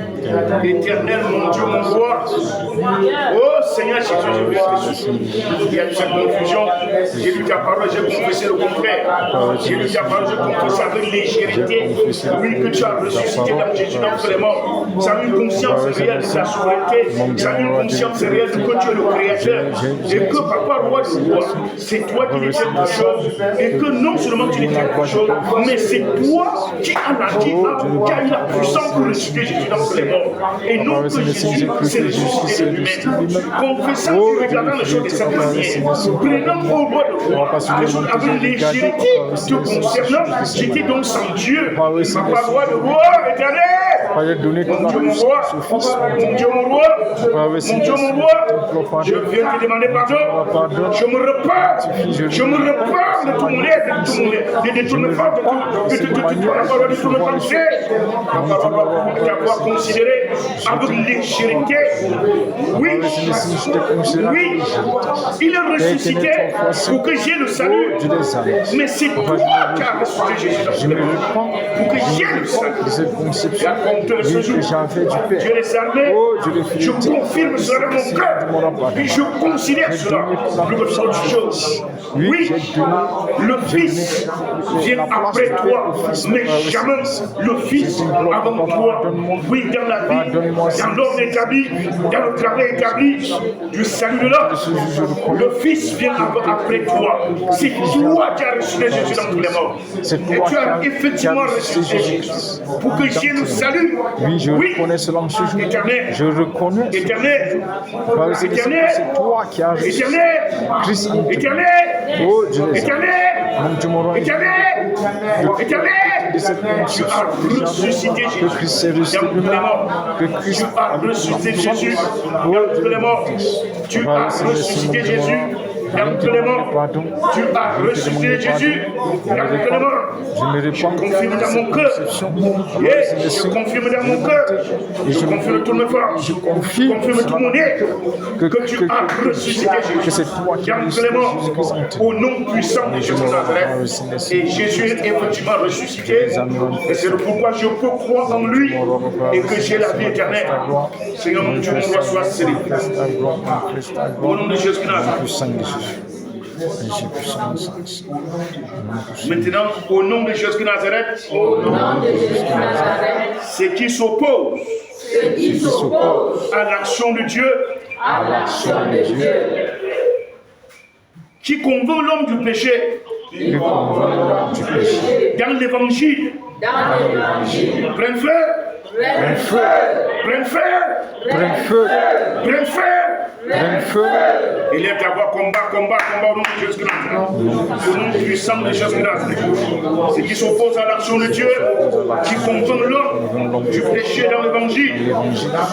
Éternel, mon Dieu, mon roi. Oh Seigneur Jésus, je viens te supplier. Il y a eu cette confusion. J'ai lu ta parole, j'ai confessé le contraire. J'ai lu ta parole, j'ai confessé avec légèreté. Oui, que tu as ressuscité dans Jésus d'entre les morts. Sans une conscience réelle de ta souveraineté. Sans une conscience réelle de que tu es le Créateur. Et que Papa, roi de roi, c'est toi qui n'es quelque chose. Et que non seulement tu n'es quelque chose, mais c'est toi qui as eu la puissance pour ressusciter Jésus d'entre les morts. Et non que Jésus s'est ressuscité de lui-même. Confessant et regardant les choses de sa manière. Prenant au roi de roi les choses avec légèreté te concernant. J'étais donc sans Dieu. Papa, roi de roi, éternel. Mon Dieu, mon roi. Mon Dieu, mon roi. Mon Dieu, mon roi. Je viens te demander pardon. Je me repars. Je me repars de tout mon être, de tout mon être. Ne détourne pas de tout mon pensée. T'avoir considéré avec légèreté. Oui, il est ressuscité pour que j'ai le salut. Mais c'est toi qui as ressuscité Jésus. Pour que j'ai le salut. Et à compter de ce jour, Dieu les armées, je confirme cela dans mon cœur. Et je considère cela plus que toute chose. Oui, le Fils vient après toi, mais jamais le Fils avant toi. Oui, dans la vie, dans l'ordre établi, dans le travail établi du salut de l'homme, le Fils vient après toi. C'est toi qui as ressuscité Jésus dans tous les morts. Et tu as effectivement ressuscité Jésus pour que Jésus nous salue. Oui, je reconnais cela en ce jour. Éternel, Je reconnais. éternel, Éternel, c'est toi qui as ressuscité Christ. éternel, Oh Dieu, éternel, éternel, éternel, tu as ressuscité Jésus que Christ est ressuscité dans tous les morts. que Christ Tu as ressuscité Jésus dans tous les morts. Tu as ressuscité Jésus dans tous les morts. Tu as ressuscité Jésus dans tous les morts. Je confirme dans mon cœur. Je confirme dans mon cœur. Je confirme tout mes forces. Je confirme tout mon être que tu as ressuscité Jésus dans tous les morts. Au nom puissant de Jésus de Nazareth. Et Jésus est effectivement ressuscité. Et c'est pourquoi je peux croire en lui et que j'ai la vie éternelle. Seigneur mon Dieu, mon roi soit célébré. Au nom de Jésus de Nazareth. Maintenant, au nom de Jésus de Nazareth, ce qui s'oppose à l'action de Dieu, qui convainc l'homme du péché, dans l'évangile, prenne feu, prenne feu, prenne feu, prenne feu, prenne feu. Il est à voir combat au nom de Jésus Christ. Au nom puissant de Jésus Christ. Ce qui s'oppose à l'action de Dieu, qui convainc l'homme du péché dans l'évangile,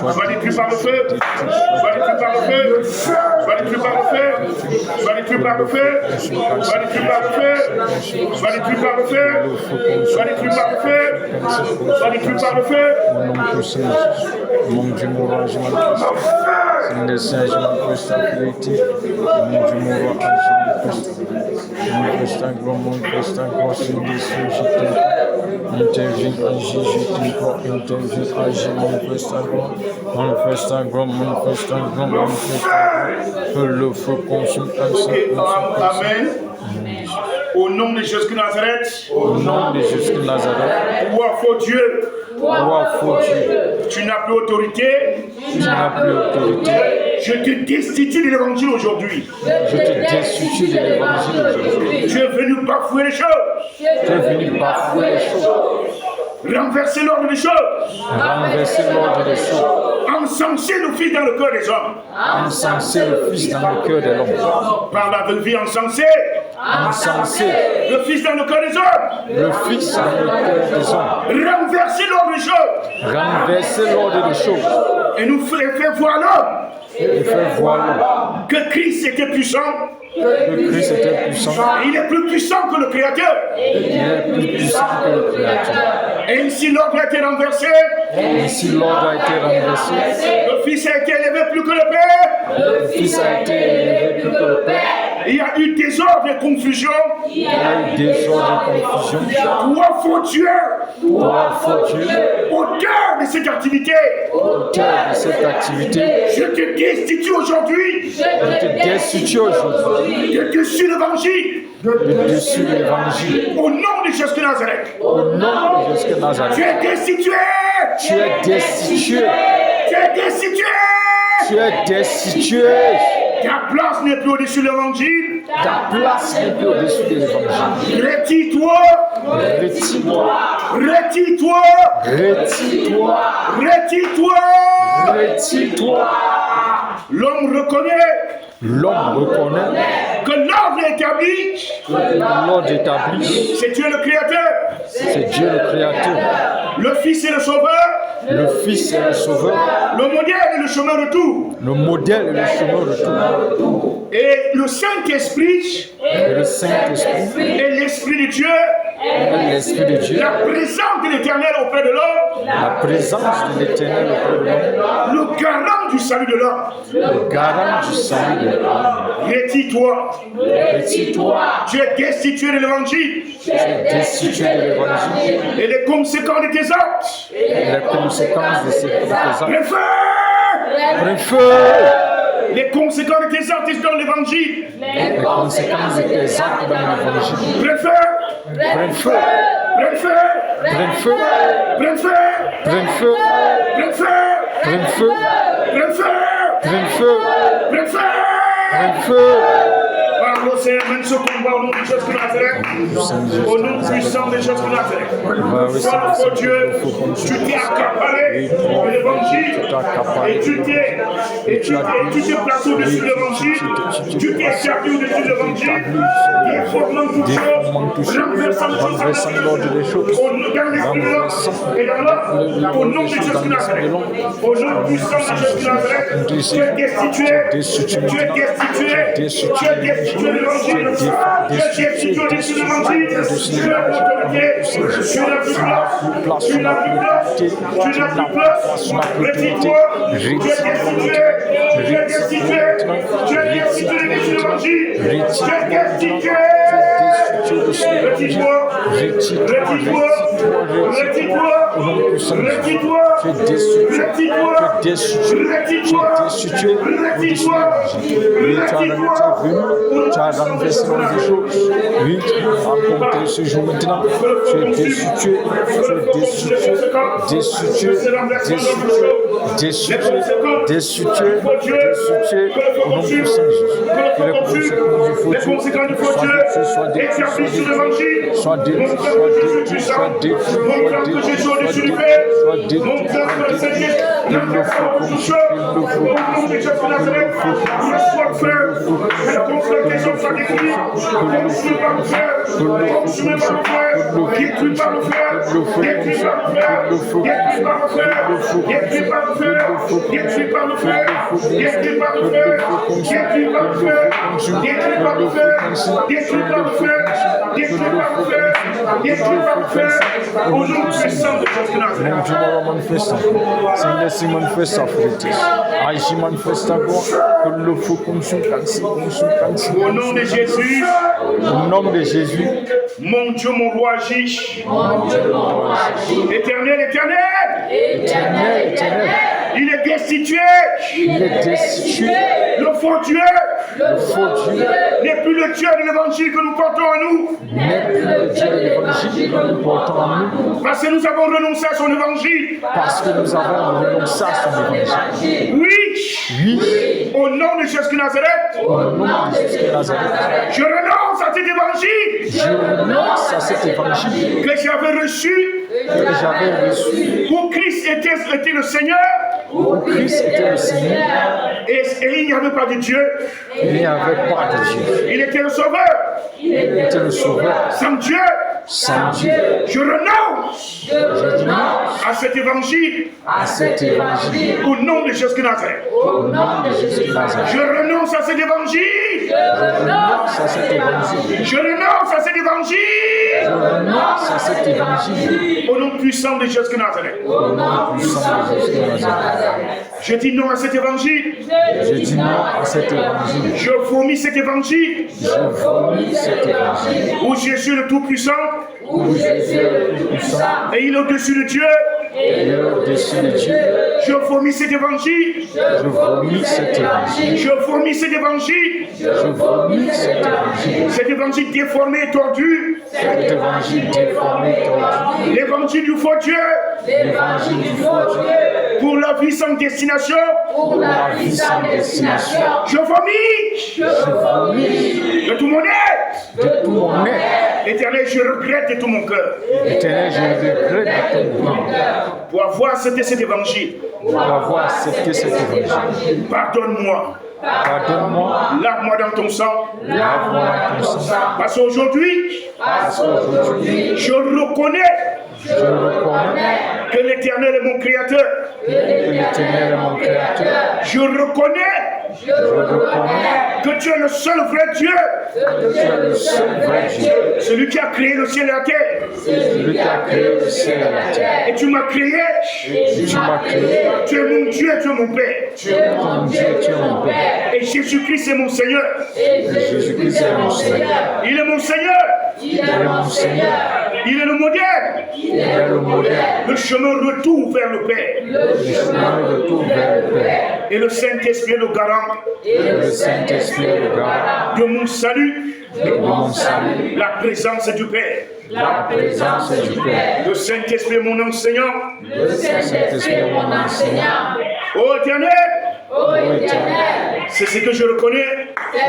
soit détruit par le feu, soit détruit par le feu, soit détruit par le feu, soit détruit par le feu, soit détruit par le feu, soit détruit par le feu, soit détruit par le feu, soit détruit par le feu. Mon Dieu, mon roi, je manifeste ta vérité. Mon Dieu, mon roi, je manifeste ta gloire, manifeste ta gloire sur les cieux, je t'aime. Interviens, agis, je t'implore, interviens, agis, manifeste ta gloire, manifeste ta gloire, manifeste ta gloire, manifeste ta gloire. Que le feu consume ta Amen. Au nom de Jésus de Nazareth. Au nom de Jésus de Nazareth. Roi faux Dieu. Roi faux Dieu. Tu n'as plus autorité. Tu n'as plus autorité. Je te destitue de l'évangile aujourd'hui. Je te destitue de l'évangile aujourd'hui. Tu es venu bafouer les choses. Tu es venu bafouer les choses. Renverser l'ordre des choses. Renverser l'ordre des choses. Encenser le Fils dans le cœur des hommes. Encenser le Fils dans le cœur de l'homme. Par la vie encenser. Encenser le Fils dans le cœur des hommes. Le Fils dans le cœur des hommes. Renverser l'ordre des choses. Renverser l'ordre des choses. Et nous faire voir l'homme. Et faire voir que Christ était puissant. Que Christ était puissant. Il est plus puissant que le Créateur. Il est plus puissant que le Créateur. Et ainsi l'ordre a été renversé. Ainsi l'ordre a été renversé. Le Fils a été élevé plus que le Père. Le Fils a été élevé plus que le Père. Il y a eu désordre et confusion. Il y a eu désordre et confusion. Toi, faux Dieu. Toi, faux Dieu. Auteur de cette activité. Auteur de cette activité. Je te destitue aujourd'hui. Je te destitue aujourd'hui. De dessus l'évangile. De dessus l'évangile. Au nom de Jésus de Nazareth. Au nom de Jésus de Nazareth. Tu es destitué. Tu es destitué. Tu es destitué. Tu es destitué. Ta place n'est plus au-dessus de l'évangile. Ta place n'est plus au-dessus de l'évangile. Retire-toi. Retire-toi. Retire-toi. Retire-toi. Retire-toi. Retire-toi. L'homme reconnaît. L'homme reconnaît que l'ordre est établi. L'ordre établi. C'est Dieu le Créateur. C'est Dieu le Créateur. Le Fils est le Sauveur. Le Fils est le Sauveur. Le modèle est le chemin de tout. Le modèle est le chemin de tout. Et le Saint-Esprit. Et le Saint-Esprit. Et l'Esprit de Dieu. Et l'Esprit de Dieu. La présence de l'Éternel auprès de l'homme. La présence de l'Éternel auprès de l'homme. Le garant du salut de l'homme. Le garant du salut de l'homme. Retire-toi. Retire-toi. Tu es destitué de l'évangile. Tu es destitué de l'évangile. Et les conséquences de tes actes. Et les conséquences de tes actes. Prends feu. Prends feu. les conséquences de tes actes dans l'évangile. Les conséquences de tes actes dans l'évangile. Prenne feu. Prenne feu. Prenne feu. Prenne feu. Prenne feu. Prenne feu. Prenne feu. Prenne feu. Prenne feu. Prenne feu. Prenne feu. Prenne feu. Parle Seigneur, mène ce combat au nom de Jésus de Nazareth. Au nom puissant de Jésus de Nazareth. Sois notre Dieu, tu t'es accaparé de l'évangile et tu t'es placé au-dessus de l'évangile. Tu t'es servi au-dessus de l'évangile. Déformant toutes choses, renversant les choses dans l'esprit de l'homme et dans l'homme. Au nom de Jésus de Nazareth. Au nom puissant de Jésus de Nazareth. Tu es destitué. Tu es destitué. Tu es destitué de l'évangile. Tu es destitué au-dessus de l'évangile. Tu n'as plus autorité. Tu n'as plus place. Tu n'as plus place. Tu n'as plus place. Retire-toi. Tu es destitué. Tu es destitué. Tu es destitué de l'évangile. Tu es destitué. Retire-toi. Retire-toi. Retire-toi. Retire-toi. Tu es destitué. Retire-toi. Tu es destitué. Retire-toi. Tu es destitué. Oui, tu as venu, tu as renversé des choses. Oui, tu as rencontré ce jour maintenant. Tu es destitué. Tu es destitué. Destitué. Destitué. Destitué. Destitué. Destitué. Au nom puissant de Jésus. Les conséquences du faux Dieu soit établis sur l'évangile. soit détruit, Montrant que Jésus au-dessus du Père. Montrant que le Seigneur n'a pas fait toute chose. Au nom de Jésus de Nazareth, il soit fait. La confrontation soit détruite. Consumé par le feu. Consumé par le feu. Détruit par le feu. Détruit par le feu. Détruit par le feu. Détruit par le feu. Détruit par le feu. Détruit par le feu. Détruit par le feu. Détruit par le feu. Détruit par le feu. Détruit par le feu. Détruit par le feu. Au nom puissant de Jésus de Nazareth. Mon Dieu va manifestar. Seigneur, se manifesta, frère. Agis manifesta agora. Que le feu consume. Au nom de Jésus. Au nom de Jésus. Mon Dieu, mon roi, agis. Éternel, éternel. Éternel, éternel. Il est destitué. Il est destitué. Le faux Dieu Le faux Dieu n'est plus le Dieu de l'évangile que nous portons en nous. n'est plus le Dieu de l'évangile que nous portons en nous. Parce que nous avons renoncé à son évangile. Parce que nous avons renoncé à son évangile. Oui. Oui. Au nom de Jésus de Nazareth. Au nom de Jésus de Nazareth. Je renonce à cet évangile. Je renonce à cet évangile Que j'avais reçu. que j'avais reçu. Où Christ était le Seigneur. Où Christ était le Seigneur. Et il n'y avait pas de Dieu. Il n'y avait pas de Dieu. Il était le Sauveur. Il était le Sauveur. Sans Dieu. Sans Dieu. Je renonce Je renonce à cet évangile. à cet évangile. Au nom de Jésus de Nazareth. Au nom de Jésus de Nazareth. Je renonce à cet évangile. Je renonce à cet évangile. Je renonce à cet évangile. Je renonce à cet évangile. Au nom puissant de Jésus de Nazareth. Au nom puissant de Jésus de Nazareth. Je dis non à cet évangile. Je dis non à cet évangile. Je vomis cet évangile. Je vomis cet évangile. Où Jésus est le Tout-Puissant. Où Jésus est le puissant. Et il est au-dessus de Dieu. Et au-dessus de Dieu. Je vomis cet évangile. Je vomis cet évangile. Je vomis cet évangile. Je vomis cet évangile. Cet évangile déformé et tordu. Cet évangile déformé et tordu. L'évangile du faux Dieu. L'évangile du faux Dieu. Pour la vie sans destination. Pour la vie sans destination. Je vomis. Je vomis De tout mon être. de tout mon être. Éternel, je regrette de tout mon cœur. Éternel, je regrette de tout mon cœur Pour avoir accepté cet évangile. pour avoir accepté cet évangile. Pardonne-moi. Pardonne-moi, Lave-moi dans ton sang. lave-moi dans ton sang. Parce qu'aujourd'hui, Parce qu'aujourd'hui, je reconnais je reconnais que l'Éternel est mon Créateur. que l'Éternel est mon Créateur. Je reconnais Je reconnais que tu es le seul vrai Dieu. que tu es le seul vrai Dieu. Celui qui a créé le ciel et la terre. Celui qui a créé le ciel et la terre. Et tu m'as créé. Et tu m'as créé. Tu es mon Dieu, tu es mon Père. Tu es mon Dieu, tu es mon Père. Et Jésus-Christ est mon Seigneur. Et Jésus-Christ est mon Seigneur. Il est mon Seigneur. il est mon Seigneur, il est le modèle. il est le modèle, Le chemin retour vers le Père. le chemin de retour vers le Père. Et le Saint-Esprit est le garant Et le Saint-Esprit est le garant de mon salut. de mon salut, La présence du Père. la présence du Père. Le Saint-Esprit est mon enseignant. Le Saint-Esprit est mon enseignant. Ô Éternel, Ô Éternel, c'est ce que je reconnais.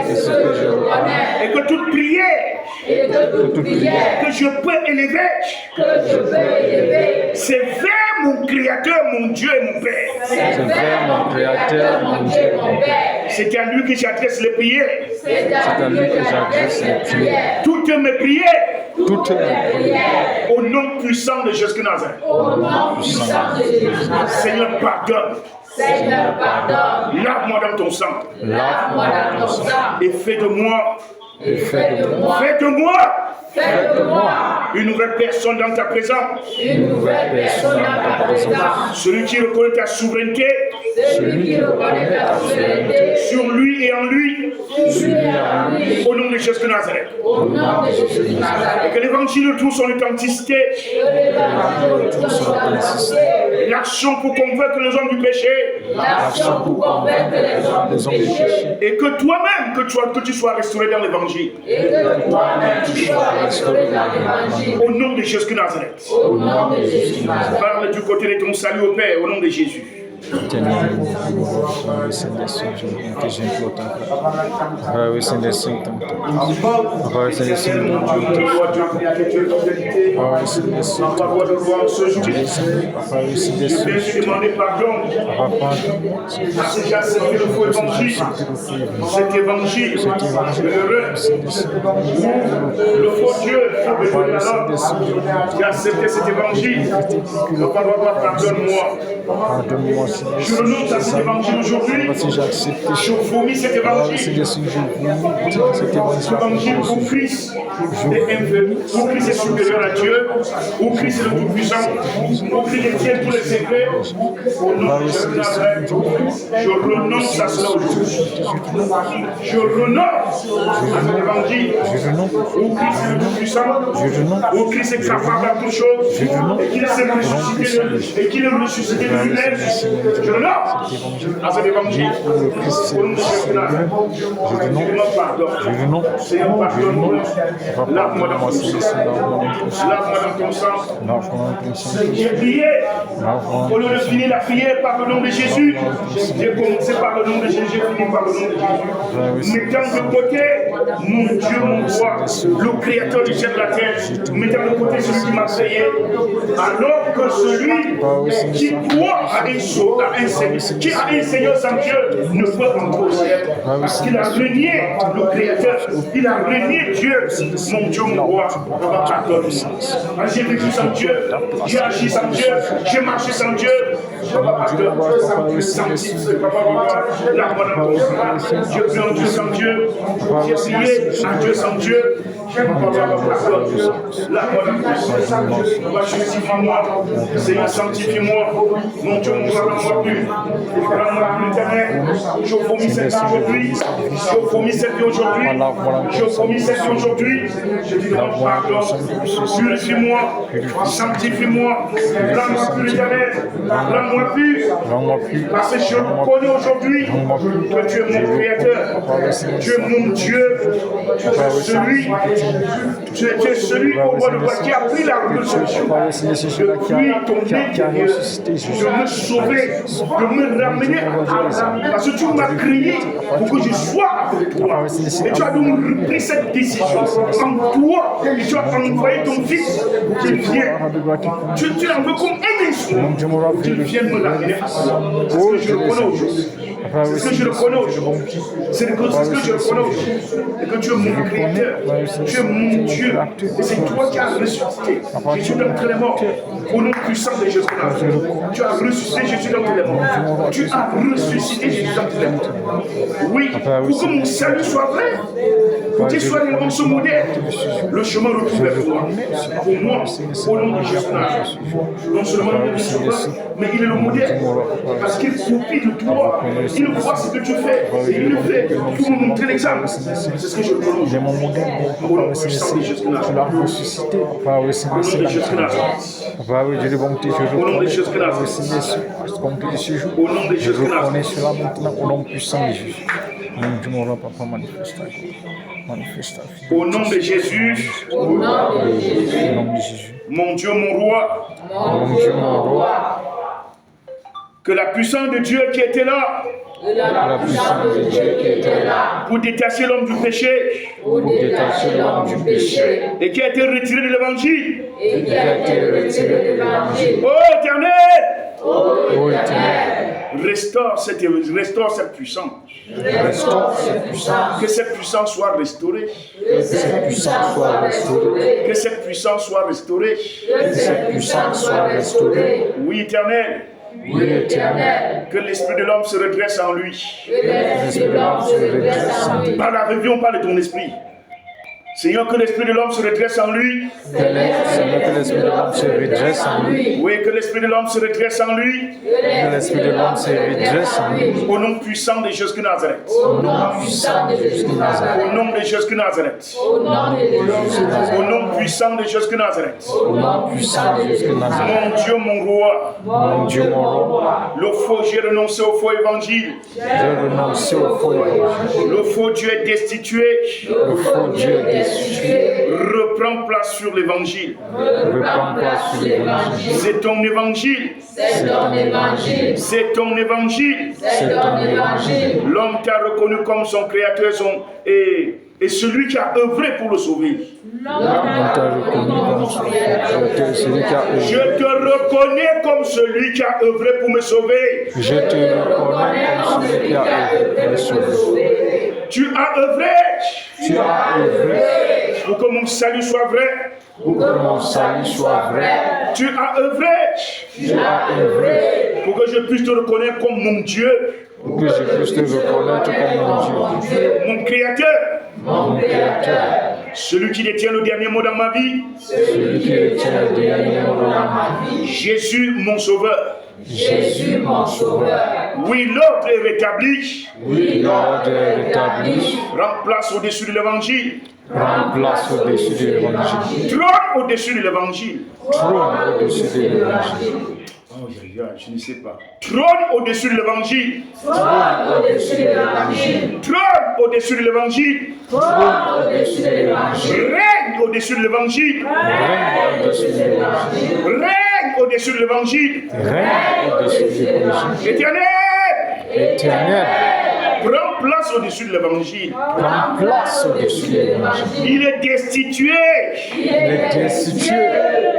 c'est ce que je reconnais. Et que toute prière Et que toute prière que je peux élever, que je peux élever, c'est vers mon Créateur, mon Dieu et mon Père. c'est vers mon Créateur, mon Dieu, mon Père. C'est à lui que j'adresse les prières. C'est à lui que j'adresse les prières. Toutes mes prières Toutes mes prières. au nom puissant de Jésus Nazareth. Au nom puissant de Jésus. Seigneur, pardonne. Seigneur, pardonne. Lave-moi dans ton sang. Lave-moi dans ton sang. Et fais de moi, Et fais de moi, fais de moi fais de moi une nouvelle personne dans ta présence. une nouvelle personne dans ta présence. Celui qui reconnaît ta souveraineté Celui qui reconnaît ta souveraineté sur lui et en lui. sur lui et en lui. Au nom de Jésus de Nazareth. Au nom de Jésus de Et Nazareth. que l'évangile retrouve son authenticité. Que l'évangile retrouve son authenticité. L'action pour convaincre les hommes du péché. L'action pour convaincre les hommes du péché. Et que toi-même, que tu sois restauré dans l'évangile. Et que toi-même tu sois restauré dans l'évangile. Au nom de Jésus de Nazareth. Au nom de Jésus de Nazareth. Parle du côté de ton salut au Père, au nom de Jésus. Gloire, tu as créé, tu es l'autorité. Dans ta voix de gloire ce jour. Je viens te demander pardon. Parce que j'ai accepté le faux évangile. Cet évangile heureux. Le faux Dieu avec le l'homme. J'ai accepté cet évangile. Le pardon, pardonne-moi. Je renonce à cet évangile aujourd'hui. Je vomis cet évangile. Cet évangile où Christ est inférieur, où Christ est supérieur à Dieu, où Christ est le Tout-Puissant, où Christ détient tous les secrets. Au nom de Jésus de Nazareth, je renonce à cela aujourd'hui. Je renonce à cet évangile où Christ est le Tout-Puissant, où Christ est capable à toutes choses, et qu'il est ressuscité de lui-même. Je renonce à cet évangile. Au nom de Jésus de Nazareth, je demande pardon. Seigneur, pardonne-moi. Lave-moi dans ton sang. Lave-moi dans ton sang. J'ai prié. Au lieu de finir la prière par le nom de Jésus, j'ai commencé par le nom de Jésus, j'ai fini par le nom de Jésus. Mettant de côté mon Dieu, mon roi, le créateur du ciel et de la terre, mettant de côté celui qui m'a créé, alors que celui qui croit à qui a un Seigneur sans Dieu ne peut rentrer au ciel. Parce qu'il a renié le créateur, il a renié Dieu, mon Dieu, mon roi. J'ai vécu sans Dieu, j'ai agi sans Dieu, j'ai marché sans Dieu. J'ai pris en Dieu sans Dieu, j'ai prié à Dieu sans Dieu. Sanctifie-moi, Seigneur, sanctifie-moi, mon Dieu, mon roi, rends-moi plus, rends-moi plus éternel. Je vomis cette vie aujourd'hui, je vomis cette vie aujourd'hui, je vomis cette vie aujourd'hui. Je dis non, pardon, purifie-moi, sanctifie-moi, rends-moi plus éternel, rends-moi plus, parce que je reconnais aujourd'hui que tu es mon créateur, tu es mon Dieu, tu es celui au roi de roi qui a pris la résolution depuis ton intérieur de me sauver, de me ramener parce que tu m'as créé pour que je sois avec toi. Et tu as donc pris cette décision en toi et tu as envoyé ton fils pour qu'il vienne. Tu en veux comme un instrument pour qu'il vienne me ramener. C'est ce que je reconnais aujourd'hui. C'est ce que je reconnais aujourd'hui. C'est ce que je reconnais aujourd'hui. Et que tu es mon créateur. Tu es mon Dieu. Et c'est toi qui as ressuscité Jésus d'entre les morts. Au nom puissant de Jésus. Tu as ressuscité Jésus d'entre les morts. Tu as ressuscité Jésus d'entre les morts. Oui, pour que mon salut soit vrai. Pour qu'il soit réellement ce modèle. Le chemin retrouve vers toi. Pour moi, au nom de Jésus. Non seulement il est le chemin, mais il est le modèle. Parce qu'il copie de toi Il voit ce que tu fais. Il le fait. Il faut me montrer l'exemple. C'est ce que je veux. J'ai mon modèle, Papa, tu l'as ressuscité, Papa, Au nom de Jésus de Nazareth. Papa, Dieu de bonté, je nom de Jésus de reconnais, Nazareth. au nom de Jésus, je reconnais cela maintenant au nom puissant de Jésus. Mon Dieu, mon roi, Papa, manifeste. Au nom de Jésus. Au nom de Jésus. Mon Dieu, mon roi. Mon Dieu, mon roi. Que la puissance de Dieu qui était là. La puissance de Dieu qui était là. Pour détacher l'homme du péché. Pour détacher l'homme du péché. Et qui a été retiré de l'évangile. Et qui a été retiré de l'évangile. Oh éternel. Oh éternel. Restaure cette puissance. Restaure cette puissance. Que cette puissance soit restaurée. Que cette puissance soit restaurée. Que cette puissance soit restaurée. Que cette puissance soit restaurée. Oui, éternel. Oui, éternel. Que l'esprit de l'homme se redresse en lui. Que l'esprit de l'homme se redresse en lui. Par la réveillon, par de ton esprit. Seigneur, que l'esprit de l'homme se redresse en lui. Seigneur, que l'esprit de l'homme se redresse en lui. Oui, que l'esprit de l'homme se redresse en lui. Que l'esprit de l'homme se redresse en lui. Au nom puissant de Jésus de Nazareth. Au nom puissant de Jésus de Nazareth. Au nom de Jésus de Nazareth. Au nom de Jésus de Nazareth. Au nom puissant de Jésus de Nazareth. Au nom puissant de Jésus de Nazareth. Mon Dieu, mon roi. Mon Dieu, mon roi. Le faux, j'ai renoncé au faux évangile. J'ai renoncé au faux évangile. Le faux Dieu est destitué. Le faux Dieu est destitué. Reprends place sur l'évangile. Reprends place sur l'évangile. C'est ton évangile. C'est ton évangile. C'est ton évangile. C'est ton évangile. L'homme t'a reconnu comme son créateur et celui qui a œuvré pour le sauver. L'homme t'a reconnu comme son créateur, celui qui a œuvré. Je te reconnais comme celui qui a œuvré pour me sauver. Je te reconnais comme celui qui a œuvré pour me sauver. Tu as œuvré. Tu as œuvré pour que mon salut soit vrai. Pour que mon salut soit vrai. Tu as œuvré. Tu as œuvré pour que je puisse te reconnaître comme mon Dieu. Pour que je puisse te reconnaître comme mon Dieu. Mon Créateur. Mon Créateur. Celui qui détient le dernier mot dans ma vie. Celui qui détient le dernier mot dans ma vie. Jésus, mon Sauveur. Jésus, mon Sauveur. Oui, l'ordre est rétabli. Oui, l'ordre est rétabli. Prends place au-dessus de l'évangile. Prends place au-dessus de l'évangile. Trône au-dessus de l'évangile. Trône au-dessus de l'évangile. Oh, je ne sais pas. Trône au-dessus de l'évangile. Trône au-dessus de l'évangile. Trône au-dessus de l'évangile. Trône au-dessus de l'évangile. Règne au-dessus de l'évangile. Règne au-dessus de l'évangile. Règne au-dessus de l'évangile. Règne au-dessus de l'évangile. Éternel. Éternel. Prends place au-dessus de l'évangile. Prends place au-dessus de l'évangile. Il est destitué. Il est destitué.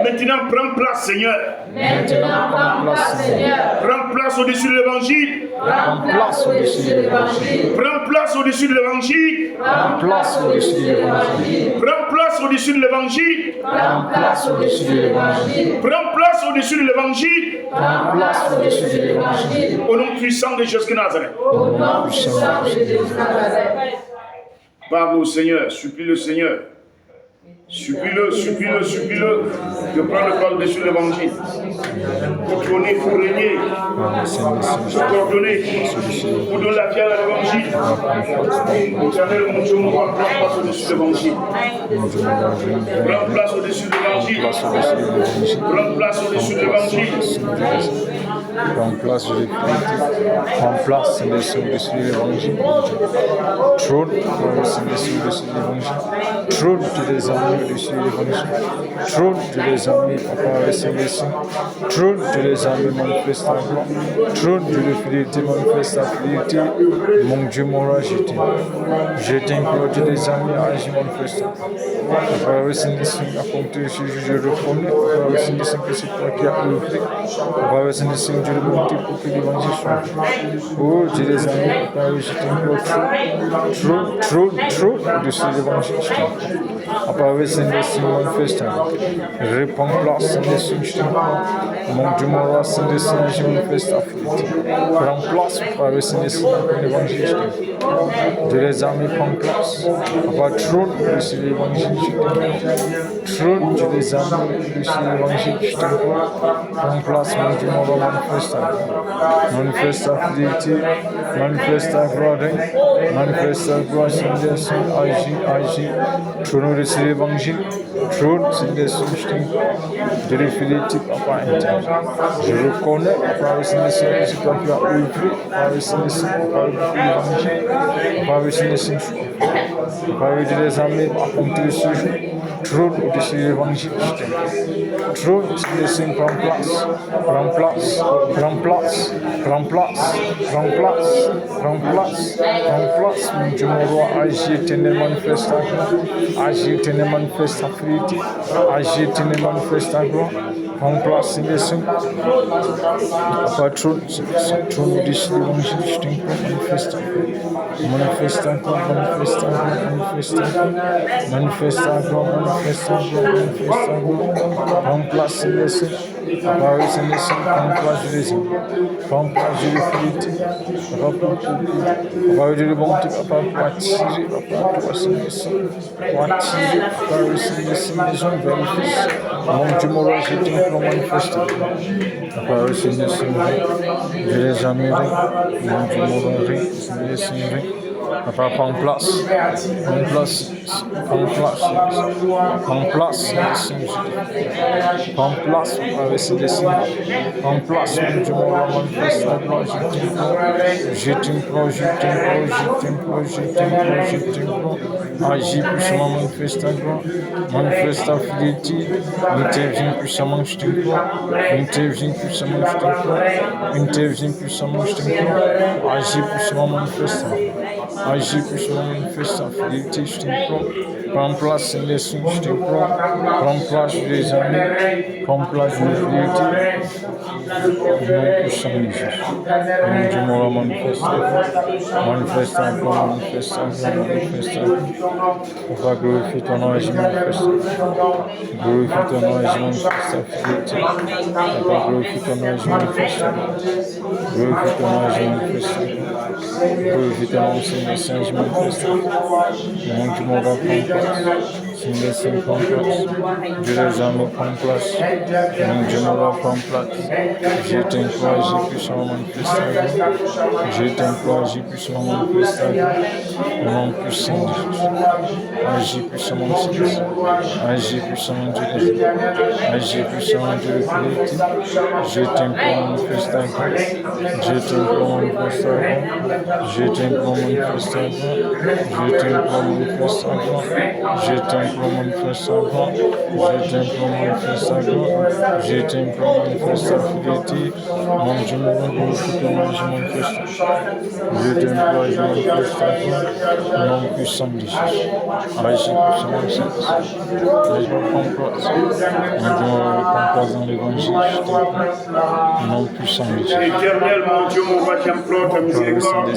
Maintenant, prends place, Seigneur. Maintenant, prends place, Seigneur. Prends place au-dessus de l'évangile. Prends place au-dessus de l'évangile. Prends place au-dessus de l'évangile. Prends place au-dessus de l'évangile. Prends place au-dessus de l'évangile. Prends place au-dessus de l'évangile. Prends place au-dessus de l'évangile. Prends place au-dessus de l'évangile. Au nom puissant de Jésus de Nazareth. Au nom puissant de Jésus de Nazareth. Parle au Seigneur, supplie le Seigneur. Supplie-le, supplie-le, supplie-le de prendre le pas au-dessus de l'évangile. Pour trôner, pour régner, pour coordonner, pour donner la vie à l'évangile. Éternel, mon Dieu, mon roi, prends place au-dessus de l'évangile. Prends place au-dessus de l'évangile. Prends place au-dessus de l'évangile. Prends place sur les prends place au-dessus de l'évangile. Trône au-dessus de l'évangile. Trône tous les amis au-dessus de l'évangile. Trône tous les amis apparaît Saint-Messie. Trône tous les amis manifestent ta gloire. Trône toutes les fidélités manifestent ta fidélité. Mon Dieu, mon roi, je t'implore tous les amis agis manifestent. Apparaît Saint-Messie, à compter de ce jour, je reconnais. Apparaît Saint-Messie que c'est toi qui as œuvré. Apparaît Saint-Messie, Dieu de bonté pour que l'évangile soit. Oh Dieu des amis, apparaît, je t'implore trop au-dessus de l'évangile. Apparaît Saint-Esprit manifeste. Réponds place Saint-Esprit. Mon Dieu, mon roi Saint-Esprit, je manifeste ta fidélité. Prends place, apparaît Saint-Esprit dans l'évangile. De les armées prends place. Apparaît trône sur l'évangile. Trône de les armées sur l'évangile. Prends place, mon Dieu, mon roi manifeste. Manifeste ta fidélité. Manifeste ta gloire. Manifeste ta gloire, Saint-Esprit. Agis. Trône sur l'évangile. Trône sur l'esprit. De la fidélité, Papa interne. Je reconnais, Papa, Saint-Esprit, ce que tu as œuvré, Papa, Saint-Esprit, Papa, l'évangile. Papa, Saint-Esprit, Papa, de les amener à accomplir ce jour. Trône au-dessus de l'évangile. Trône sur l'esprit, prends place. Prends place. Prends place. Prends place. Prends place. Prends place. Prends place. Mon Dieu, mon roi, agis éternel, manifeste ta gloire. Agis éternel, manifeste ta fidélité. Agis éternel, manifeste ta gloire. Prends place, Seigneur. Papa, trône au-dessus de l'évangile. Je t'en prie, manifeste ta gloire. Manifeste ta gloire, manifeste ta gloire, manifeste ta gloire. Manifeste ta gloire, manifeste ta gloire, manifeste ta gloire. Prends place, Seigneur. Papa, oui, Seigneur, prends place de l'esprit. Prends place de l'efficacité. Papa, oui, de la bonté, Papa, pour attirer, Papa, toi, Seigneur, pour attirer, Papa, oui, Seigneur, les hommes vers le Fils. Mon Dieu, mon roi, je t'en prie, manifeste. Papa, oui, Seigneur, je les amène. Mon Dieu, mon roi, Seigneur, Papa, prends place, prends place, prends place, prends place, prends place, avec ses dessins, prends place, mon Dieu, mon roi, manifeste ta gloire, je t'implore, agis puissamment, manifeste ta gloire, manifeste ta fidélité, interviens puissamment, je t'implore, interviens puissamment, je t'implore, interviens puissamment, je t'implore, agis puissamment, manifeste ta gloire. Agis puissamment, manifeste ta fidélité, je t'implore. Prends place, Seigneur, je t'implore. Prends place, je les amis. Prends place, je les fidélité. Nom puissant de Jésus. Mon Dieu, mon roi, manifeste ta gloire. Manifeste ta gloire, manifeste ta gloire, manifeste ta gloire. Papa, glorifie ton nom et je manifeste ta gloire. Glorifie ton nom et je manifeste ta fidélité. Papa, glorifie ton nom et je manifeste ta gloire. Glorifie ton nom et je manifeste ta gloire. Glorifie ton nom, Seigneur, je manifeste ta gloire. Mon Dieu, mon roi, prends place. Seigneur, prends place. Dieu les amours, prends place. Mon Dieu, mon roi, prends place. Je t'implore, j'ai puissamment manifeste ta gloire. Je t'implore, j'ai puissamment manifeste ta gloire. Au nom puissant de Jésus. Agis puissamment, Seigneur. Agis puissamment, Dieu. Agis puissamment, Dieu de fidélité. Je t'implore, manifeste ta gloire. Je t'implore, manifeste ta gloire. Je t'implore, manifeste ta gloire. Je t'implore, manifeste ta gloire. Je t'implore, manifeste ta gloire. Je t'implore, manifeste ta gloire. Je t'implore, manifeste ta fidélité. Mon Dieu, mon roi, glorifie ton nom, je manifeste. Je t'implore, je manifeste ta gloire. Au nom puissant de Jésus. Agis puissamment, Seigneur. Agis, prends place. Mon Dieu, mon roi, prends place dans l'évangile. Je t'implore. Au nom puissant de Jésus. Éternel, mon Dieu, mon roi, j'implore ta miséricorde.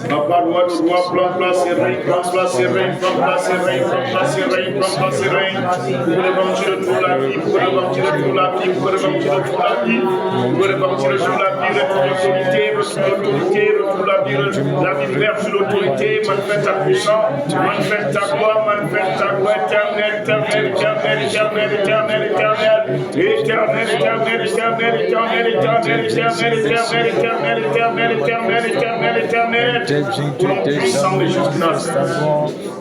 Papa, roi de roi, prends place et règne, prends place et règne, prends place et règne, prends place et règne, prends place et règne. Pour l'évangile de la vie, pour l'évangile de la vie, pour l'évangile de la vie, pour l'évangile de la vie, retrouve l'autorité, la vie verse l'autorité, manifeste ta puissance, manifeste ta gloire, manifeste ta gloire, éternel, éternel, éternel, éternel, éternel, éternel, éternel, éternel, éternel, éternel, éternel, éternel, éternel, éternel, éternel, éternel, éternel, éternel, puissant de Jésus-Christ.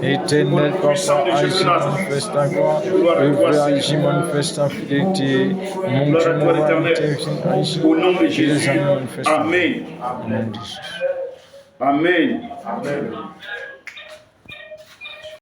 Éternel, Papa, agis, manifeste ta gloire. Œuvre, agis, manifeste ta fidélité. Mon Dieu, mon roi, interviens, agis. Au nom de Jésus. Amen. Amen. Au nom de Jésus. Amen. Amen.